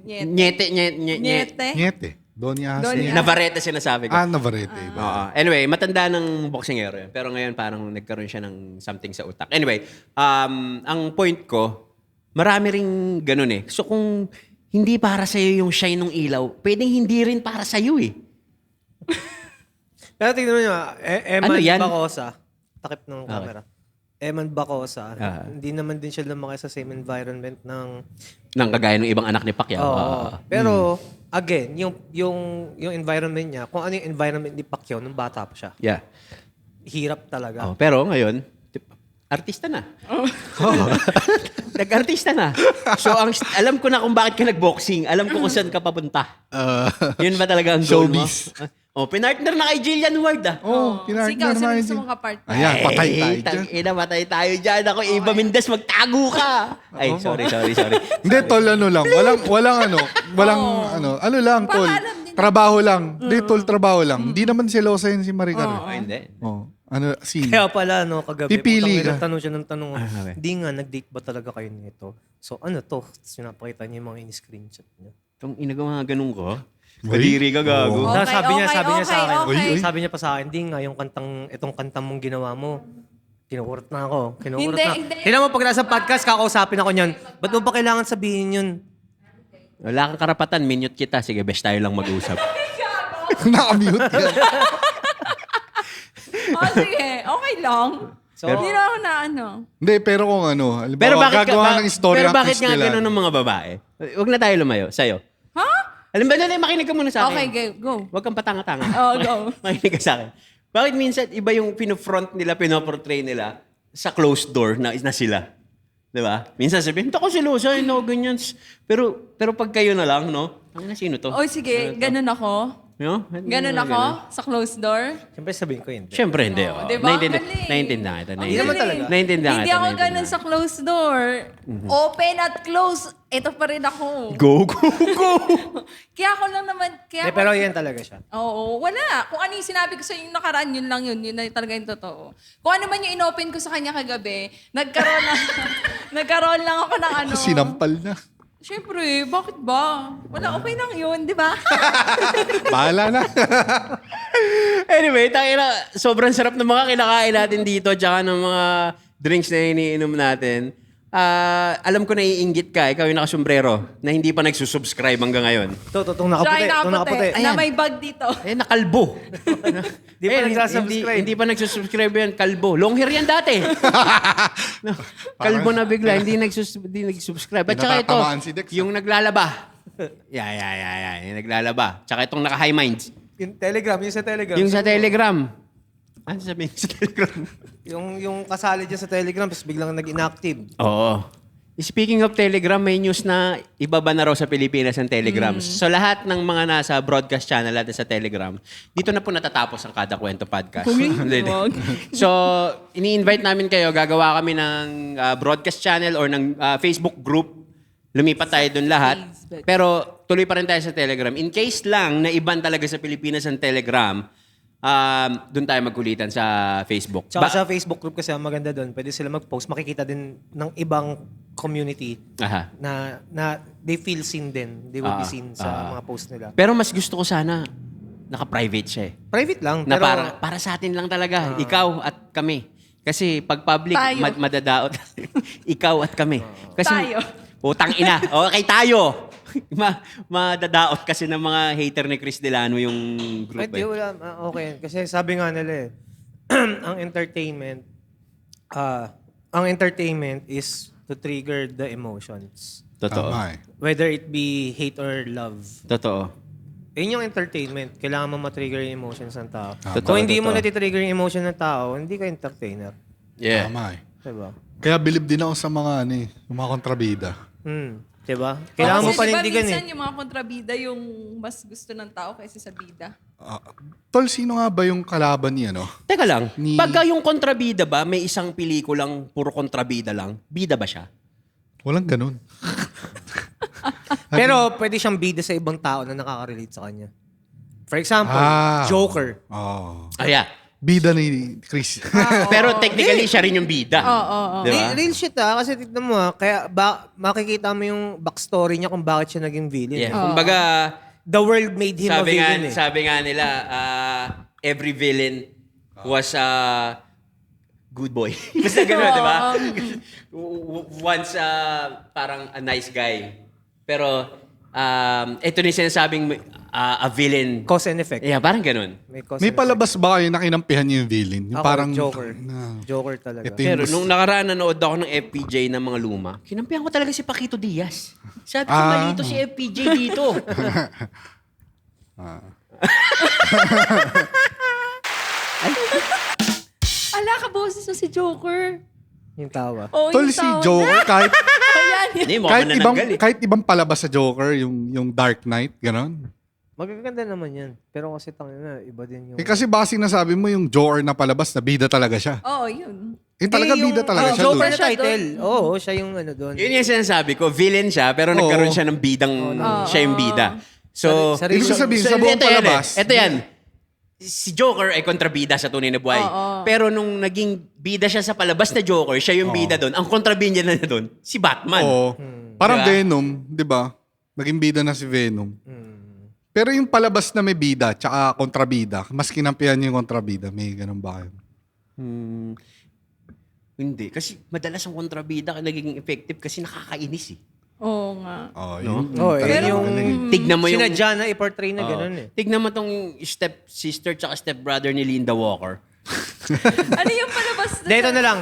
Nyete. Nyete. Donnie As. Donnie Nyete. Navarrete sinasabi ko. Navarrete. Oo. Anyway, matanda ng boksingero yun. Pero ngayon parang nagkaroon siya ng something sa utak. Anyway, ang point ko, marami ring ganun eh. So kung hindi para sa'yo yung shine ng ilaw, pwedeng hindi rin para sa'yo eh. Pero tignan mo nyo, Eman Ano yan? Bacosa, takip ng camera. Eman Bacosa, Ah. hindi naman din siya lumaki sa same environment ng... Nang kagaya ng ibang anak ni Pacquiao. Oo. Pero, again, yung environment niya, kung ano yung environment ni Pacquiao nung bata pa siya, Yeah. hirap talaga. Oh, pero ngayon, artista na. Nag-artista na. So, alam ko na kung bakit ka nag-boxing. Alam ko kung saan ka papunta. Yun ba talaga ang goal mo? Showbiz. Partner na kay Jillian Ward ah. Sigaw, sino gusto mong kapart? Ayan, patay tayo dyan. Tangina, patay tayo dyan. Ako, Iba Mendes, magtago ka. Ay, sorry. Hindi, tol, ano lang. Walang lang, tol. Paalam din. Trabaho lang. Hindi, tol, trabaho lang. Hindi naman selosa yun si Maricar. Ay, hindi. Scene. Kaya pala, no, kagabi, Pipili ka. tanong siya ng tanong, okay. hindi nga, nag-date ba talaga kayo nito? So, ano to? Sinapakita niya yung mga in-screenshot niya. Itong inagawa ganun ko. Kadiri ka, gago. Okay, sabi niya sa akin, okay. sabi niya pa sa akin, hindi nga, itong kantang mong ginawa mo, kinukurat na ako. Hindi. Kailan mo pag nasa podcast, kakausapin ako niyan. Ba't mo pa kailangan sabihin yun? Wala kang karapatan, minute kita. Sige, best tayo lang mag-usap. Nakamute ka. Sige, okay lang. So, Hindi na ako na ano. Hindi, pero kung ano, halimbawa, Pero bakit gagawa ng story pero ang bakit nga Chris ganun ng mga babae? Huwag na tayo lumayo. Sa'yo. Ha? Alam ba na, makinig ka muna sa akin. Okay, go. Huwag kang patanga-tanga. Oh, go. Makinig ka sa akin. Bakit minsan iba yung pinofront nila, pinoportray nila sa closed door na sila? Diba? Minsan sabihin, ako si Losa, no, ganyan. Pero pag kayo na lang, no? Ang sino to? Oy, sige, ganun ako. No? Ganun ako sa closed door. siyempre sabihin ko hindi. Siyempre hindi. Oh. Diba? Naiintindihan kita. Hindi naman talaga. Naiintindihan Hindi kita. ako ganun sa closed door. Open at close. Ito pa rin ako. Go. Kaya ako lang naman. Hindi, pero yan talaga siya. Oo, wala. Kung ano yung sinabi ko sa yung nakaraan, yun lang yun. Yun na talaga yung totoo. Kung ano man yung inopen ko sa kanya kagabi, nagkaroon lang ako ng ano. Sinampal na. Siyempre, bakit ba? Wala, okay lang yun, di ba? Bahala na. Anyway, sobrang sarap ng mga kinakain natin dito tsaka ng mga drinks na iniinom natin. alam ko na iinggit ka, ikaw yung nakasombrero, na hindi pa nagsusubscribe hanggang ngayon. Itong Siya ay nakaputi. Itong nakaputi. nakaputi. Na may bag dito. Eh, nakalbo. Di pa nagsasubscribe. Hindi pa nagsusubscribe yan, kalbo. Long hair yan dati. No, kalbo na bigla, hindi nagsusubscribe. At saka ito, Pinatatamaan si Dex, yung naglalaba. Yeah. Yung naglalaba. Tsaka itong naka-high minds. Yung Telegram, yung sa Telegram. Yung sa Telegram. Ano sabihin sa Telegram? Yung kasali dyan sa Telegram, tapos biglang nag-inactive. Oo. Speaking of Telegram, may news na ibaba na raw sa Pilipinas ang Telegram. So lahat ng mga nasa broadcast channel at sa Telegram, dito na po natatapos ang Kada Kwento podcast. Hindi. So, ini-invite namin kayo, gagawa kami ng broadcast channel or ng Facebook group. Lumipat tayo doon lahat. Pero tuloy pa rin tayo sa Telegram. In case lang na iban talaga sa Pilipinas ang Telegram, doon tayo magkulitan sa Facebook. Tsaka sa Facebook group kasi ang maganda doon, pwede sila mag-post, makikita din ng ibang community Aha. na they feel seen din. They will be seen sa mga post nila. Pero mas gusto ko sana naka-private siya eh. Private lang. Na pero para sa atin lang talaga, ikaw at kami. Kasi pag public, Tayo. madadaot. Ikaw at kami. Kasi, Tayo. Putang ina. Okay, tayo. Madadaot kasi ng mga hater ni Chris Delano yung group pwede, eh. wala. Okay. Kasi sabi nga nila ang entertainment is to trigger the emotions. Totoo. Tama eh. Whether it be hate or love. Totoo. Yun yung entertainment. Kailangan mo matrigger yung emotions ng tao. Totoo, Kung hindi mo totoo. natitrigger yung emotion ng tao, hindi ka entertainer. Yeah. Tama eh. Diba? Kaya bilib din ako sa mga yung mga kontrabida. Diba? Kailangan mo Kasi diba panindigan minsan eh. yung mga kontrabida yung mas gusto ng tao kaysa sa bida. Tol, sino nga ba yung kalaban niya, no? Teka lang, Ni- pagka yung kontrabida ba, may isang pelikulang puro kontrabida lang, bida ba siya? Walang ganun. Pero pwede siyang bida sa ibang tao na nakaka-relate sa kanya. For example, Joker. Oh. Aya. Bida ni Chris. Pero technically, siya rin yung bida. Oo. Diba? Real shit kasi tignan mo kaya makikita mo yung backstory niya kung bakit siya naging villain. Yeah. eh. Kumbaga, The world made him a villain eh. sabi nga nila, every villain was a good boy. Basta gano'n, di ba? Once parang a nice guy. Pero ito na yung sinasabing a villain. Cause and effect. Yeah, parang gano'n. Cause May and palabas ba kayo na kinampihan niyo yung villain? Yung effect. parang Joker. Na, Joker talaga. Ito yung Pero mas- nung nakaraan nanood ako ng FPJ ng mga luma, kinampihan ko talaga si Paquito Diaz. Sabi ko, malito si FPJ dito. Ala ka, boses mo si Joker. Yung tawa. Oh, Tol, yung si tao Joker, kahit, Ayan. Hindi, mo kahit, ibang, manananggal eh. kahit ibang palabas sa Joker, yung Dark Knight, gano'n. Magaganda naman yan. Pero kasi tangina, iba din yung... Eh kasi baka sinasabi mo yung Joker na palabas na bida talaga siya. Oo, yun. Eh talaga Hindi, bida yung- talaga siya Joker doon. na Siya title. Oo, siya yung ano doon. Yun yung sinasabi ko, villain siya, pero nagkaroon siya ng bidang, siya yung bida. So, Sarili- Ibig sabihin, sa buong ito yan palabas, Ito yan. Si Joker ay kontrabida sa tunay na buhay. Pero nung naging bida siya sa palabas na Joker, siya yung bida doon. Ang kontrabida na doon, si Batman. oo. Parang Diba? Venom, di ba? Naging bida na si Venom. Pero yung palabas na may bida, tsaka kontrabida, mas kinampihan yung kontrabida. May ganun ba kayo? Hindi. Kasi madalas ang kontrabida nagiging effective kasi nakakainis eh. Oo nga. Oh, No? Oo, talaga yung... magaling. Tignan mo yung... Sinadya na i-portray na ganun eh. Tignan mo tong step-sister tsaka step-brother ni Linda Walker. Ano yung palabas Dito na lang.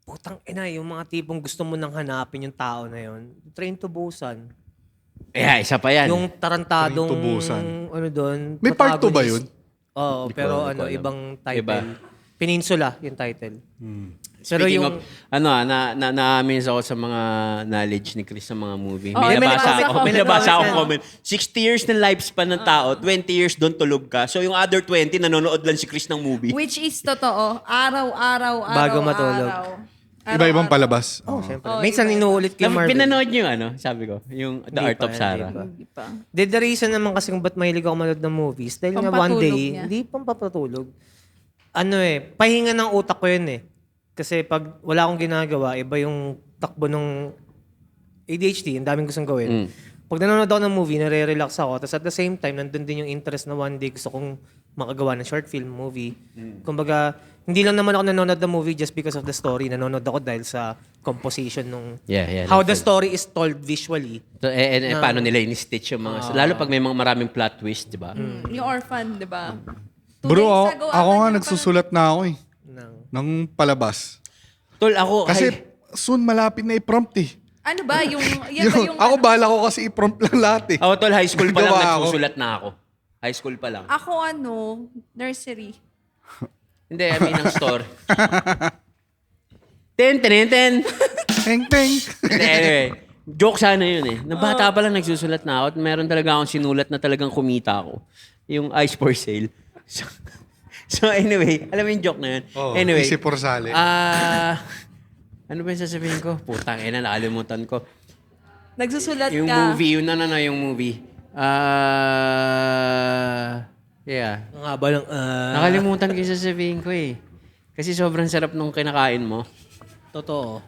Putang ina, yung mga tipong gusto mo nang hanapin yung tao na yun. Train to Busan. Isa pa yan. Yung tarantadong... Train to Busan. Ano doon? May part 2 ba yun? Oo, pero hindi ko alam. ibang title. Iba. Peninsula yung title. Pero Speaking yung... of, na-amaze ako sa mga knowledge ni Chris sa mga movie. Oh, May may nabasa nabasa ako, ka. may nabasa May akong nabasa. comment. 60 years ng lifespan ng tao, 20 years doon tulog ka. So yung other 20, nanonood lang si Chris ng movie. Which is totoo. Araw-araw, Bago matulog. Iba-ibang palabas. Oh, syempre. Oh, Minsan iba. inuulit kay Marvel. Pinanood niyo yung ano, sabi ko, yung The Hindi Art pa, of Sarah. hindi pa. Hindi pa. The reason naman kasi kung ba't mahilig ako manood ng movies, dahil nga one Pampatulog day, niya. hindi pampatulog. Pahinga ng utak ko yun eh. Kasi pag wala akong ginagawa, iba yung takbo ng ADHD, ang daming gustong gawin. Pag nanonood ako ng movie, nare-relax ako. Tapos at the same time, nandun din yung interest na one day gusto kong makagawa ng short film, movie. Kumbaga, hindi lang naman ako nanonood ng movie just because of the story. Nanonood ako dahil sa composition nung how the story is told visually. So, paano nila in-stitch yung mga... lalo pag may mga maraming plot twist, di ba? Yung orphan, di ba? Bro, ako nga nagsusulat na ako eh. Ng palabas. Tol, ako... Kasi soon malapit na i-prompt eh. Ano ba? Yan ba yung... Ako bala ko kasi i-prompt lang lahat eh. Ako, tol, high school pa lang Gawa ako. nagsusulat na ako. High school pa lang. Ako nursery. Hindi, I mean, ang story. Ten. Teng, teng. Hindi, anyway. Joke sana yun eh. Nabata pa lang nagsusulat na ako at meron talaga akong sinulat na talagang kumita ako. Yung Ice for Sale. So anyway, alam mo yung joke na yun? Oh, Anyway. Easy for Sale. Ano ba yung sasabihin ko? Putang ina, nakalimutan ko. Nagsusulat Yung ka. movie, yung movie. Yeah. Ang haba lang, Nakalimutan ko yung sasabihin ko eh. Kasi sobrang sarap nung kinakain mo. totoo.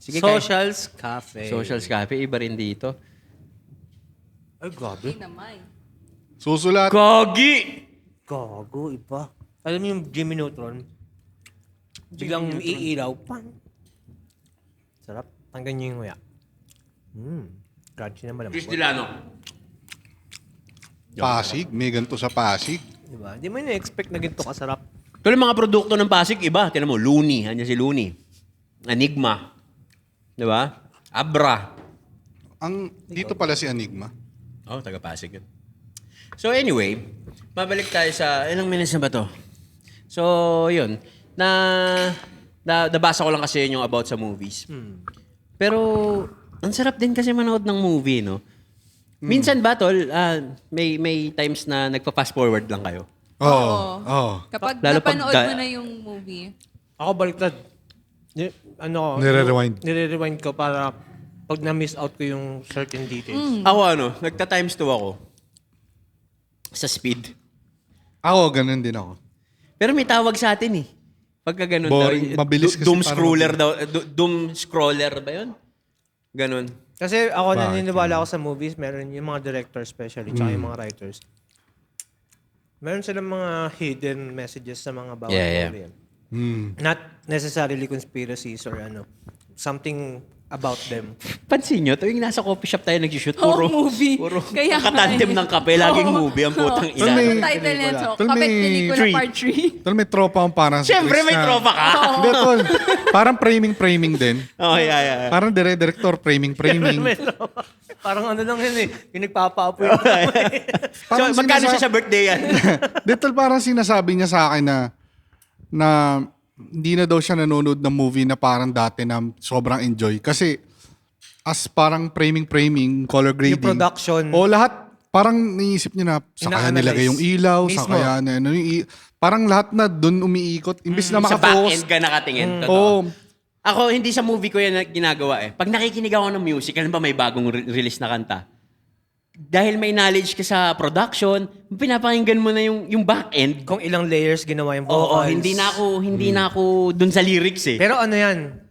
Sige, Socials Cafe. Socials Cafe, iba rin dito. Ay, grabe. Hindi naman. Susulat. Gogi! Gago, iba. Alam mo yung Jimmy Neutron? Biglang iilaw. Pang. Sarap. Tanggan niyo yung nguya. Crunchy naman. Chris Delano. Pasig. May ganito sa Pasig. Diba? Di mo na-expect na ganito kasarap. Ito yung mga produkto ng Pasig, iba. Tinan mo, Looney. Andiyan si Looney. Enigma. Di ba? Abra. Dito pala si Enigma. Oh, taga Pasig yun. So anyway, mabalik tayo sa... Ilang minutes na ba to? So, yun. Nabasa ko lang kasi yun yung about sa movies. Pero, ang sarap din kasi manood ng movie, no? Minsan ba, tol, may times na nagpa-fast forward lang kayo? Oo. Kapag Lalo pag napanood mo na yung movie. Ako baliktad. Nire-rewind. Nire-rewind ko para pag na-miss out ko yung certain details. Ako nagta-times 2 ako. Sa speed. Ako, ganun din ako. Pero may tawag sa atin eh. Pagka ganun Boring, daw. mabilis kasi Doom parang scroller daw. Doom scroller ba yun? Ganun. Kasi ako Bakit? naniniwala ako sa movies, meron yung mga directors especially, tsaka yung mga writers. Meron silang mga hidden messages sa mga bawat movie. Not necessarily conspiracies or something about them. Pansin nyo, tuwing nasa coffee shop tayo nag-shoot, Oh, movie. Puro Kaya nga nakatantem eh. ng kape, laging movie, ang putang ina. May- Ang title nito, Tol, Kapit may Pelikula treat. Part 3. Tol, may tropa akong parang si Siyempre Chris may na- tropa ka. Hindi, tol. Parang framing din. Oh, yeah. Parang director, framing. Parang lang yun eh. Yung nagpapaapoy. So, magkano siya sa birthday yan? Hindi, tol, parang sinasabi niya sa akin na hindi na daw siya nanonood ng movie na parang dati na sobrang enjoy. Kasi as parang framing, color grading. Yung production. O lahat, parang naisip niya na sa kaya Ina-analyze. nilagay yung ilaw, sa Mismo. kaya na parang lahat na doon umiikot. Imbis na sa makafocus. back-end ka nakatingin. Totoo. Oo. Ako, hindi sa movie ko yan ginagawa eh. Pag nakikinig ako ng music, alam ba may bagong release na kanta? Dahil may knowledge ka sa production, pinapakinggan mo na yung back-end. Kung ilang layers ginawa yung Oo, vocals. hindi na ako dun sa lyrics eh. Pero yan,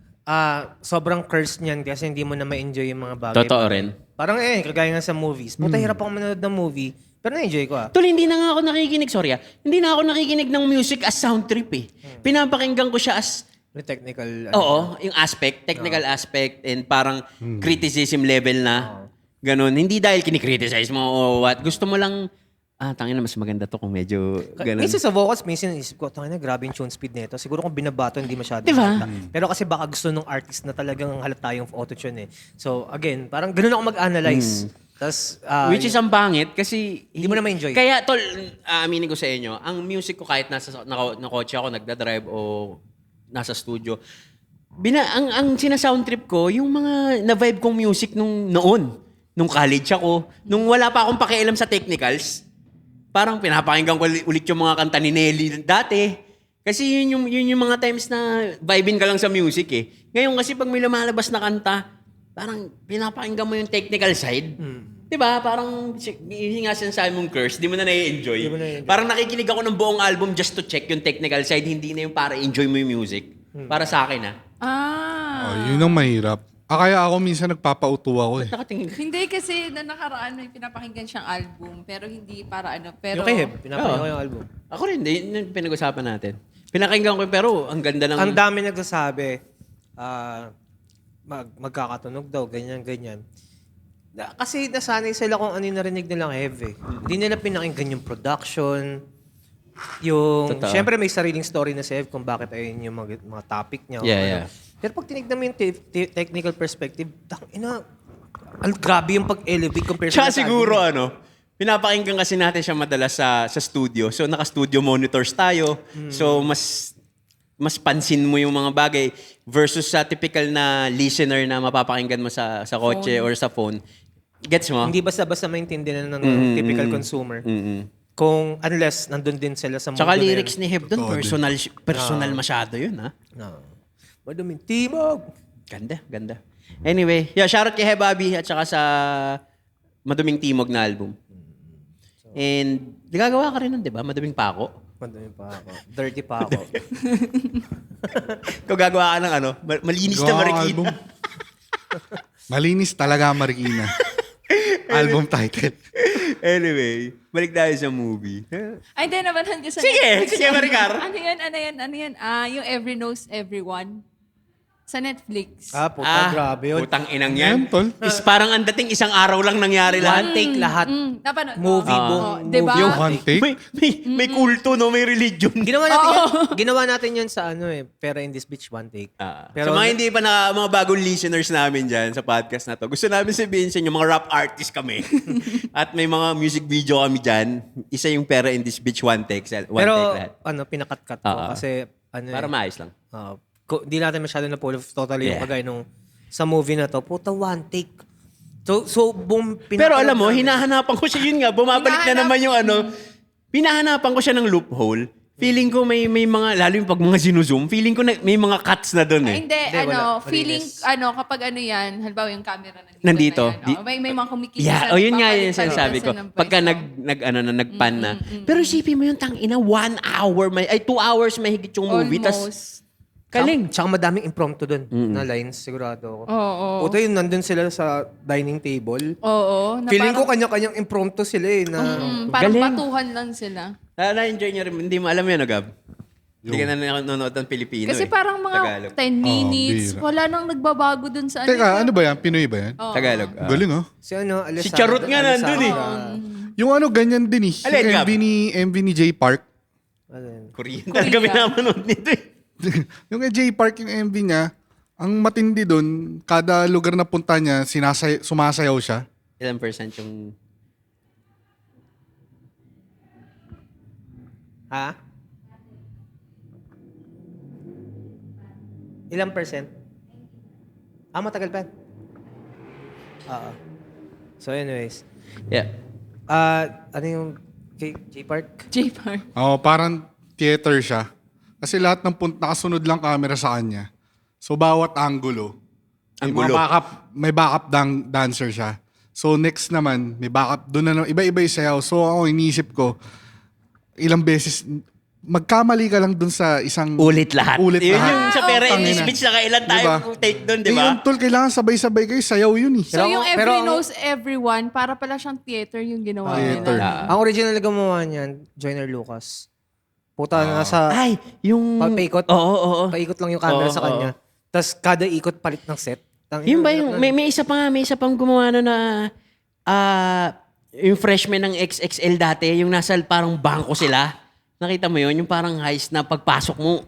sobrang curse niyan kasi hindi mo na ma-enjoy yung mga bagay. Totoo rin. Parang kagaya nga sa movies. Puta, hirap ako manood ng movie, pero na-enjoy ko Tol, hindi na nga ako nakikinig, sorry hindi na ako nakikinig ng music as sound trip eh. Pinapakinggan ko siya as, Yung technical, yung aspect, technical aspect, and parang criticism level na. Ganun. Hindi dahil kinikriticize mo o what. Gusto mo lang, tangin na mas maganda to kung medyo ganun. Minsan sa vocals, minsan isip ko, tangina, grabe yung tune speed nito. Siguro kung binabato, hindi masyado. Diba? halata. Pero kasi baka gusto ng artist na talagang halata yung auto-tune eh. So again, parang ganun ako mag-analyze. Tapos, Which is ang pangit kasi... Hindi mo na ma-enjoy. Kaya, tol, aminin ko sa inyo, ang music ko kahit nasa kotse ako, nagdadrive o nasa studio, ang sinasound trip ko, yung mga na-vibe kong music noon. Nung college ako, nung wala pa akong pakialam sa technicals, parang pinapakinggan ko ulit yung mga kanta ni Nelly dati. Kasi yun yung mga times na vibing ka lang sa music eh. Ngayon kasi pag may lumalabas na kanta, parang pinapakinggan mo yung technical side. Diba? Parang yung nga sinasabi mong curse, di mo na nai-enjoy. Parang nakikinig ako ng buong album just to check yung technical side, hindi na yung para enjoy mo yung music. Para sa akin Yun ang mahirap. Kaya ako minsan nagpapauto ako eh. Nakatingin ka. Hindi kasi na nakaraan may pinapakinggan siyang album pero hindi para ano. Pero Yung kay Heb, pinapakinggan ko yung album. Ako rin, hindi pinag-usapan natin. Pinakinggan ko pero ang ganda ng... Ang dami nagsasabi, magkakatunog daw, ganyan. Kasi nasanay sila kung ano yung narinig nilang Heavy. Hindi nila pinakinggan yung production, yung... Totoo. Siyempre may sariling story na si Hev kung bakit ayun yung mga topic niya. o Yeah. Pero pag tinignan mo yung technical perspective, grabe yung pag-elevate compared Tsaka sa siguro album. pinapakinggan kasi natin siya madalas sa studio. So naka-studio monitors tayo. So mas pansin mo yung mga bagay versus sa typical na listener na mapapakinggan mo sa kotse or sa phone. Gets mo? Hindi basta-basta maintindihan ng typical consumer. Kung unless nandun din sila sa Tsaka mundo na lyrics ni Heb doon, personal masyado yun, ha? No. Madaming timog. Ganda. Anyway, shoutout kay Heb Abi at saka sa Maduming Timog na album. And nagagawa ka rin nun, di ba? Maduming Pako. Madaming pa ako. Dirty pa ako. Ikaw gagawa ka ng malinis na Gawa ang marikina. album. Malinis talaga Marikina. Album title. Anyway, balik tayo sa movie. Ay, hindi naman hanggang sa Sige, Maricar. Ano yan? Yung Every Knows Everyone. Sa Netflix. Puta, grabe yun. Putang inang Yan, yan. tol. Is parang ang dating isang araw lang nangyari lahat. One take lahat. Napanood. Movie, Diba? Yung one take. May kulto, no? May religion. Ginawa natin yun sa Pera in this bitch, one take. Sa mga hindi pa mga bagong listeners namin dyan sa podcast na to, gusto namin sabihin sa inyo, mga rap artist kami. At may mga music video kami dyan. Isa yung Pera in this bitch, one take. Pero, lahat. pinakat-cut ko kasi, Para maayos lang. di natin masyado na pull totally yung kagaya nung sa movie na to. Puta, one take. So boom, Pero alam mo, hinahanapan ko siya, yun nga, bumabalik na naman yung pinahanapan ko siya ng loophole. Feeling ko may mga, lalo yung pag mga zinuzoom, feeling ko may mga cuts na doon eh. Hindi, wala. feeling, Malinis. kapag yan, halimbawa yung camera Nandito. Na yan, may mga kumikita Yeah, yun nga yung sinasabi ko. Pagka nagpan na. Pero isipin mo yung tangina, 1 hour, 2 hours mahigit yung movie. Tas, kaling. Tsaka madaming impromptu dun na lines, sigurado ako. Oo. Puta yun, nandun sila sa dining table. Oo. Na Feeling ko parang- kanya-kanyang impromptu sila eh. Na, parang Galing. batuhan lang sila. Na-enjoy niya rin. Hindi mo alam yun, Gab? Hindi ka na nanonood ng Pilipino Kasi parang mga Tagalog. 10 minutes, bira. wala nang nagbabago dun sa Teka, ano ba yan? Pinoy ba yan? Tagalog. Galing oh. si Alessandra. Si Charot nga nandun eh. Yung ganyan din eh. Alin, Yung Gab? MV ni J Park. Korean. Talaga pinapanood nito eh. Yung kay J Park, yung MV niya, ang matindi doon, kada lugar na punta niya, sumasayaw siya. Ilang percent yung... Ha? Ilang percent? Matagal pa. Oo. So anyways. Yeah. Ano yung J Park? J-Park. Parang theater siya. Kasi lahat ng nakasunod lang camera sa kanya. So bawat angulo, Anggulo. may backup dancer siya. So next naman, may backup. Doon na iba-iba yung sayaw. So ako iniisip ko, ilang beses, magkamali ka lang doon sa isang... Ulit lahat. Ulit Yun lahat. yung sa pera in this Tangina. bitch na kailan tayo Diba? take doon, di Eh, ba? yun, tol, kailangan sabay-sabay kayo. Sayaw yun eh. So yung Every pero- Knows Everyone, para pala siyang theater yung ginawa Theater. nila. Ang original na gumawa niyan, Joyner Lucas. Puta, nasa... Ay, yung... Paikot. Oo. Paikot lang yung camera Oo, sa kanya. Tapos kada ikot palit ng set. Yun ba yung... May isa pang gumawa na yung freshman ng XXL dati, yung nasa parang bangko sila. Nakita mo yun? Yung parang heist na pagpasok mo,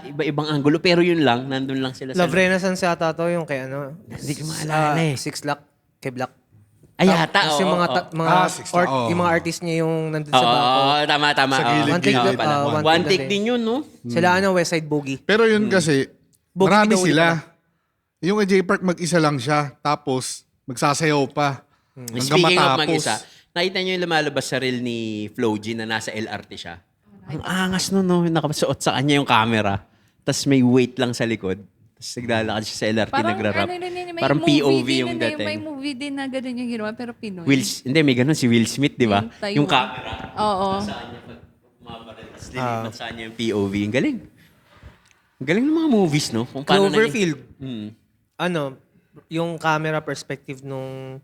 iba-ibang angulo, pero yun lang, nandun lang sila. Love Renaissance yata to, yung kay ano. Hindi ko maalala eh. Six Lock, kay Black. Ay, yata. Tapos yung Six Lock, oo. yung mga artist niya yung nandun sa Oo, bangko. tama. Sa gilid, One take gilid. din, one One take take din. din yun, no? Sila West Side Boogie. Pero yun kasi, Boogie marami daw ulit sila. Yung kay J Park, mag-isa lang siya. Tapos, magsasayaw pa. Hanggang Speaking of matapos. mag-isa, nakita niyo yung lumalabas sa reel ni Flo G na nasa LRT siya. Ang angas nun, no? Nakasuot sa kanya yung camera. Tapos may weight lang sa likod. Tapos naglalakad siya sa LRT, nagra-rap. may Parang movie POV din yung na- May dating. movie din na gano'n yung ginawa, pero Pinoy. Hindi, may ganun si Will Smith, di ba? Yung Taiwan. Yung camera. Oo. Saan niya pag bumabaril. Tapos lilipat saan niya yung POV. Ang galing. Ang galing ng mga movies, no? Kung paano Cloverfield. naging- Ano, yung camera perspective nung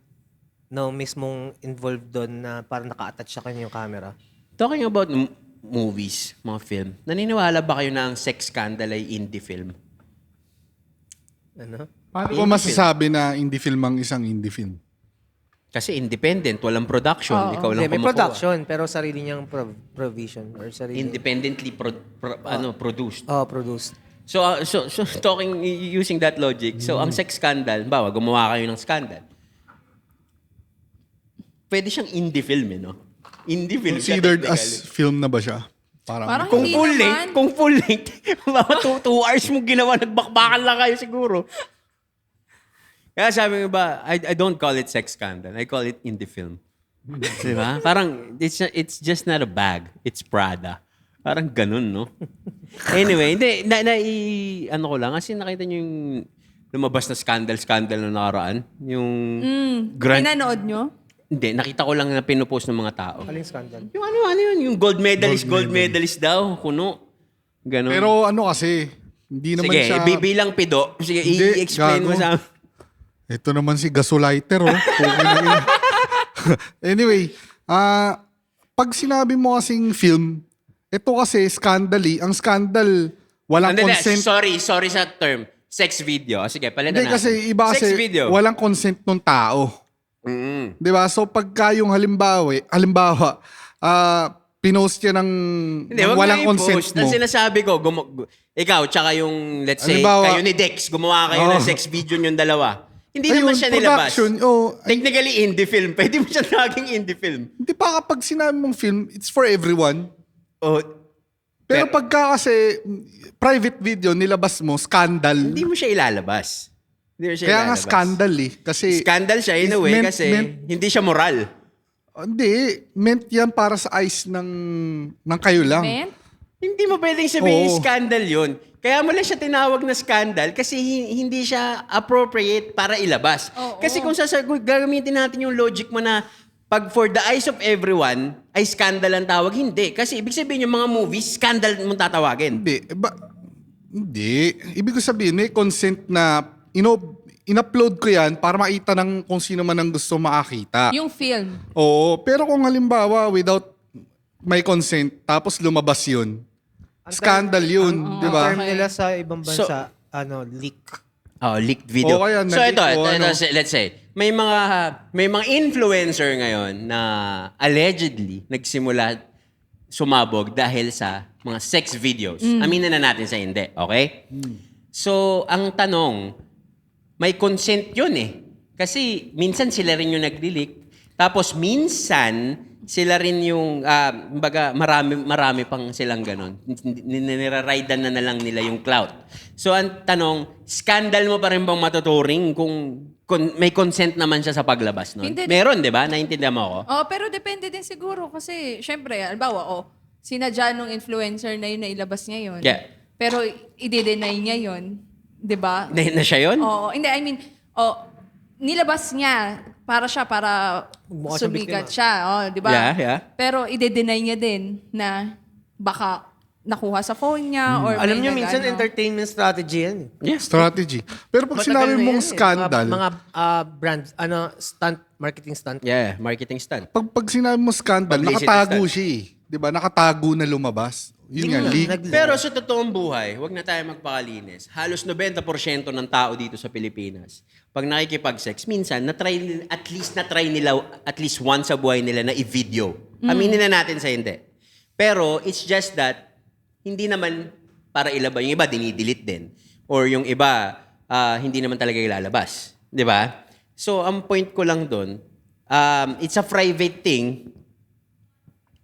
mismong involved doon na parang naka-attach sa kanya yung camera. Talking about movies, mga film, naniniwala ba kayo na ang sex scandal ay indie film? Ano? Paano mo masasabi na indie film ang isang indie film? Kasi independent, walang production, Oo. ikaw lang Hindi, may kumukuha. production, pero sarili niyang provision or sarili. Independently produced. Produced. So talking using that logic, so ang sex scandal, bawa gumawa kayo ng scandal. Pwede siyang indie film, no? Indie film. siya Considered technically. as film na ba siya? Parang Kung hindi full naman. length, kung full length, mga 2 hours mo ginawa, nagbakbakan lang kayo siguro. Kaya sabi mo ba, I don't call it sex scandal. I call it indie film. Di ba? Parang, it's just not a bag. It's Prada. Parang ganun, no? Anyway, hindi, ano ko lang, kasi nakita niyo yung lumabas na scandal na nakaraan. Yung Pinanood nyo? Hindi, nakita ko lang na pinupost ng mga tao. Aling scandal. Yung ano yun, yung gold medalist daw, kuno. Ganon. Pero ano kasi, hindi naman Sige, siya... bilang pido. Sige, Hindi, i-explain mo gago. sa amin. Ito naman si Gasolighter, oh. Pugin na yun. Anyway, pag sinabi mo kasing film, ito kasi scandal. Ang scandal, walang Hindi, consent. sorry sa term. Sex video. Sige, palitan Hindi natin. kasi iba Sex kasi video. walang consent ng tao. Mm. 'Di ba? So pagka yung halimbawa, pinost niya ng Hindi, wag walang na consent i-post. mo. Ang sinasabi ko, ikaw, tsaka yung, let's say, Halimbawa- kayo ni Dex, gumawa kayo ng sex video yung dalawa. Hindi naman Ayun, siya nilabas. production, Technically, indie film. Pwede mo siya naging indie film. Hindi pa kapag sinabi mong film, it's for everyone. Oh, Pero pagka kasi private video nilabas mo, scandal. hindi mo siya ilalabas. Hindi mo siya Kaya nga ilalabas. scandal Kasi Scandal siya in a way meant- kasi meant- hindi siya moral. Hindi, meant yan para sa eyes ng kayo lang. Men? Hindi mo pwedeng sabihin Oo. scandal yun. Kaya mo lang siya tinawag na scandal kasi hindi siya appropriate para ilabas. Oo. Kasi kung gagamitin natin yung logic mo na pag for the eyes of everyone ay scandal ang tawag, hindi. Kasi ibig sabihin yung mga movies, scandal mong tatawagin. Hindi. Ibig ko sabihin, may consent na in-upload ko yan para makita ng kung sino man ang gusto makakita. Yung film. Oo, pero kung halimbawa without may consent tapos lumabas yun, scandal yun, di ba? Term nila sa ibang So- bansa, leak. Oh, leaked video. O kaya So nag-leak ito, o ano. let's say, may mga influencer ngayon na allegedly nagsimula sumabog dahil sa mga sex videos. Aminin na natin sa hindi, okay? So, ang tanong, may consent yun eh. Kasi minsan sila rin yung nag-leak. Tapos minsan, sila rin yung, baga, marami pang silang ganon. Niraridan na lang nila yung clout. So, ang tanong, scandal mo pa rin bang matuturing kung may consent naman siya sa paglabas nun? Hindi. Meron, di ba? Naintindihan mo ako? Oh, pero depende din siguro kasi syempre, halimbawa, sinadya nung influencer na yun na ilabas niya yun. Yeah. Pero i-deny niya yun. 'Di ba? Na siya yun? Oo, hindi, I mean, nilabas niya para Mukha siyang sumikat biktima. siya, di ba? Yeah. Pero i-deny niya din na baka nakuha sa phone niya or Alam may niyo, minsan nag-ano. entertainment strategy yan. Yeah. Strategy. Pero pag Matagal sinabi na mong yan eh. scandal, Mga brands, marketing stunt. Yeah, marketing stunt. pag sinabi mo scandal, Publicity nakatago stunt. siya eh. Di ba? Nakatago na lumabas. Yun nga, leak. Pero sa totoong buhay, wag na tayo magpakalinis. Halos 90% ng tao dito sa Pilipinas, pag nakikipag-sex, minsan, at least na-try nila, at least once sa buhay nila na i-video. Aminin na natin sa hindi. Pero, it's just that, hindi naman para ilabas. Yung iba, dinidelete din. Or yung iba, hindi naman talaga ilalabas. Di ba? So, ang point ko lang doon, it's a private thing,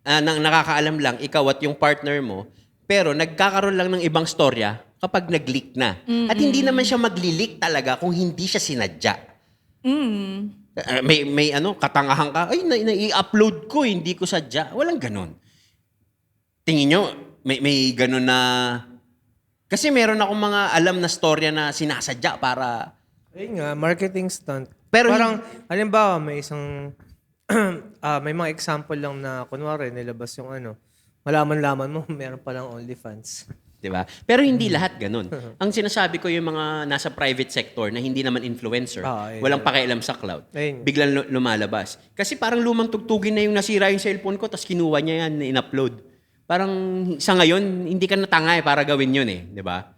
nang nakakaalam lang ikaw at yung partner mo, pero nagkakaroon lang ng ibang storya kapag nag-leak na. At hindi naman siya magli-leak talaga kung hindi siya sinadya. May katangahan ka, ay, i-upload ko, hindi ko sadya. Walang ganun. Tingin nyo, may ganun na... Kasi meron akong mga alam na storya na sinasadya para... Ayun nga, marketing stunt. Pero Parang, halimbawa, may isang, may mga example lang na, kunwari, nilabas yung malaman-laman mo, meron palang OnlyFans. 'Di ba? Pero hindi lahat ganun. Ang sinasabi ko yung mga nasa private sector na hindi naman influencer, Ayun. walang pakialam sa cloud, Ayun. biglang lumalabas. Kasi parang lumang tugtugin na yung nasira yung cellphone ko, tapos kinuha niya yan, in-upload. Parang sa ngayon, hindi ka natanga para gawin yun eh, 'di ba?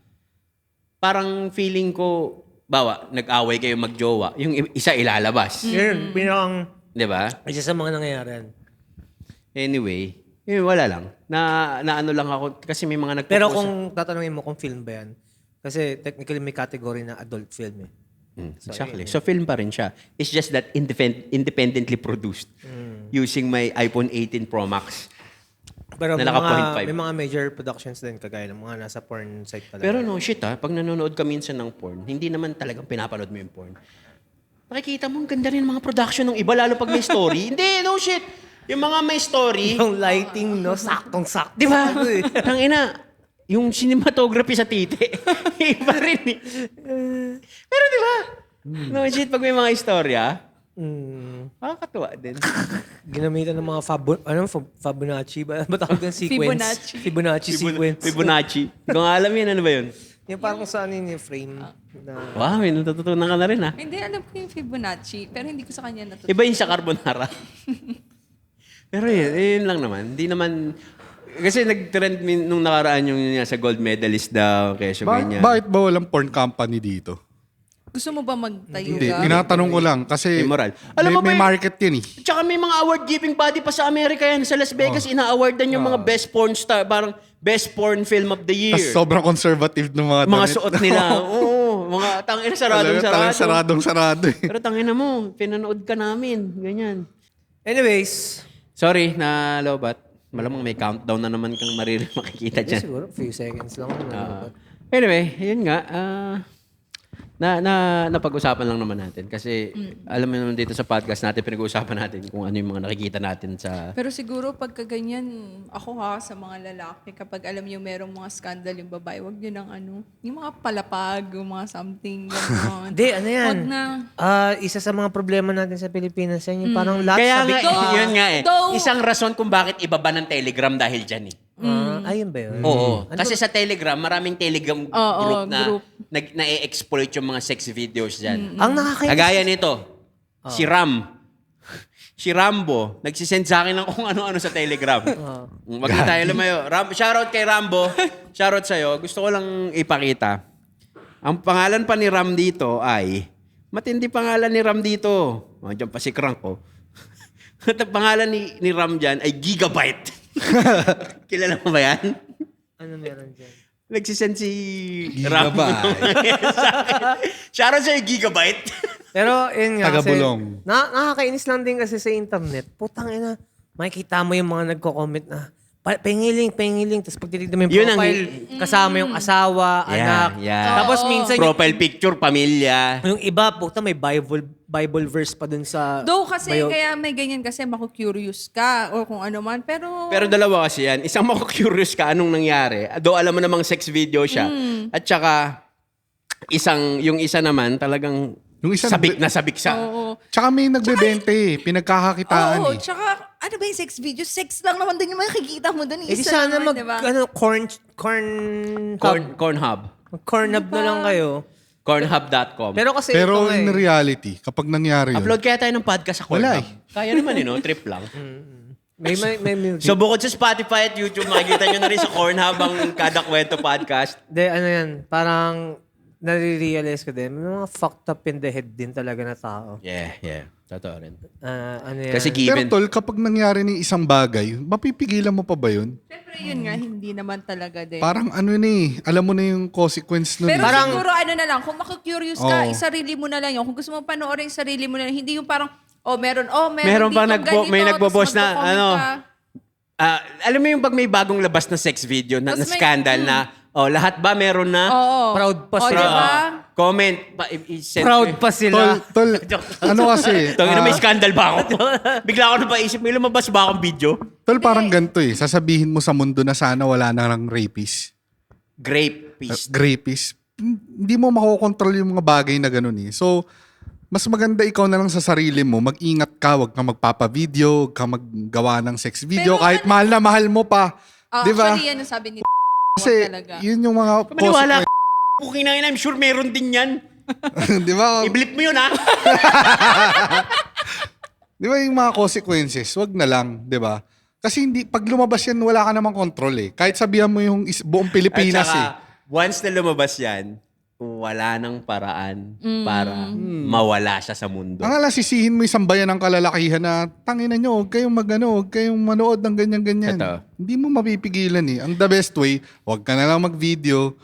Parang feeling ko, bawa, nag-away kayo magjowa, yung isa ilalabas. Yun, pinakang, 'Di ba? isa sa mga nangyayari yan. Anyway, yun, wala lang. Na ano lang ako, kasi may mga nagpo-post. Pero kung tatanungin mo kung film ba yan, kasi technically may category na adult film eh. Exactly. So film pa rin siya. It's just that independently produced using my iPhone 18 Pro Max. Pero Na may naka mga, 0.5. may mga major productions din kagaya ng mga nasa porn site talaga. Pero no shit pag nanonood ka minsan ng porn, hindi naman talagang pinapanood mo yung porn. Nakikita mo, ang ganda rin ng mga production ng iba, lalo pag may story. Hindi, no shit. Yung mga may story, yung lighting, no? Saktong-sakto. di ba? Tangina, yung cinematography sa tite, iba rin eh. Pero di ba? No shit, pag may mga istorya, makakatuwa din. Ginamitan ng mga Fibonacci ba? Ba tawag yung sequence? Fibonacci sequence. Fibonacci. Hindi ko nga alam yun, ano ba yun? Yung parang saan yun yung frame na... Wow, may natutunan ka na rin ha. Hindi, alam ko yung Fibonacci, pero hindi ko sa kanya natutunan. Iba yun sa carbonara. Pero yun lang naman. Hindi naman... Kasi nag-trend nung nakaraan yung sa gold medalist daw, kesyo ganyan. Bakit ba walang porn company dito? Gusto mo ba magtayo Hindi, ka? tinatanong ko lang kasi Immoral. Alam mo ba may yun? market yan eh. Tsaka may mga award-giving body pa sa Amerika yan. Sa Las Vegas, ina-awardan yung mga best porn star, parang best porn film of the year. Tapos sobrang conservative ng mga Mga damit. suot nila. Oo, mga tangina Talagang saradong-sarado. saradong-sarado eh. Pero tangina mo, pinanood ka namin. Ganyan. Anyways, Sorry na lobat. Malamang may countdown na naman kang makikita dyan. siguro few seconds lang. Anyway, yun nga. Napag-usapan lang naman natin. Kasi alam mo naman dito sa podcast natin, pinag-uusapan natin kung ano yung mga nakikita natin sa... Pero siguro pagka ganyan, ako sa mga lalaki, kapag alam niyo merong mga scandal yung babae, wag niyo nang yung mga palapag, yung mga something, gano'n. Hindi, ano yan? Wag na. Isa sa mga problema natin sa Pilipinas yan, yung parang lahat Kaya sabi nga, ko. yun nga eh. Though- Isang rason kung bakit ibaba ng Telegram dahil dyan eh. Ayun ba yun? Oo. Kasi sa Telegram, maraming Telegram group na group. na-exploit yung mga sex videos dyan. Ang nakakainis. Kagaya nito, si Ram. Si Rambo, nagsisend sa akin ng kung ano-ano sa Telegram. Wag na tayo lumayo. Shoutout kay Rambo. Shoutout sa'yo. Gusto ko lang ipakita. Ang pangalan pa ni Ram dito ay, matindi pangalan ni Ram dito. Diyan pa si Crank ko. At ang pangalan ni Ram dyan ay Gigabyte. Kilala mo ba yan? Ano meron dyan? Nagsisend si Gigabyte. Ram. Shoutout sa'yo, Gigabyte. Pero, yun nga kasi, Taga-Bulong. nakakainis lang din kasi sa internet. Putang ina, makikita mo yung mga nagko-comment na, pengiling. Tapos pag tinitignan mo yung Yun ang- profile, kasama yung asawa, anak. yeah. Tapos minsan yung, Profile picture, pamilya. yung iba, puta, may Bible verse pa dun sa... Though kasi, bio. kaya may ganyan kasi maku-curious ka or kung ano man. Pero Dalawa kasi yan. Isang maku-curious ka anong nangyari. Though alam mo namang sex video siya. At saka, yung isa naman talagang Yung isa sabik na sabik sa... oo. Tsaka may nagbebente eh. Pinagkakakitaan Oo, eh. tsaka ano ba yung sex video? Sex lang naman din yung makikita mo doon. Eh di sana diba? corn Cornhub. hub na lang kayo. Cornhub.com. Pero kasi Pero ito nga in eh. reality, kapag nangyari yun, Upload kaya tayo ng podcast sa Wala Cornhub. Kaya naman trip lang. may So bukod sa Spotify at YouTube, makikita nyo na rin sa Cornhub ang Kada Kwento podcast. ano yan, parang nare-realize ko din, may mga fucked up in the head din talaga na tao. Yeah. Totoo rin. Ano yan? Kasi pero given... tol, kapag nangyari ng isang bagay, mapipigilan mo pa ba yun? Siyempre yun nga, hindi naman talaga din. Parang ano na eh, alam mo na yung consequence nun Pero eh. Parang- siguro ano na lang, kung makakurious ka, Oo. isarili mo na lang yun. Kung gusto mo panoorin, sarili mo na lang. Hindi yung parang, meron Meron pa ditong ganito, may nagpo-post tapos na, magko-comment ano, ka. alam mo yung pag may bagong labas na sex video, na Tas may- scandal na, lahat ba meron na? Oo. Proud pa O, sila. diba? Comment. I-send Proud ko. pa sila. Tol, ano kasi, Tangina, may scandal ba ako? Bigla ako napaisip, may lumabas ba akong video? tol parang ganito eh, sasabihin mo sa mundo na sana wala nang rapist. Grape piece. Rapist. Hindi mo makokontrol yung mga bagay na ganun eh. So, mas maganda ikaw na lang sa sarili mo, mag-ingat ka, wag kang magpapa-video, wag kang maggawa ng sex video, Pero kahit mahal na mahal mo pa. Di ba? Actually, yan ang sabi ni Kasi talaga. yun yung mga Maniwala ka. Puking na I'm sure meron din yan. Di ba? I-blip mo yun, ha? Di ba yung mga consequences, wag na lang, di ba? Kasi hindi, pag lumabas yan, wala ka namang control eh. Kahit sabihan mo yung buong Pilipinas At saka, eh. once na lumabas yan, wala nang paraan para mawala siya sa mundo. Ang alasisihin mo isang bayan ng kalalakihan na tangina nyo, huwag kayong huwag kayong manood ng ganyan-ganyan. Totoo. Hindi mo mapipigilan eh. Ang the best way, huwag ka na lang mag-video.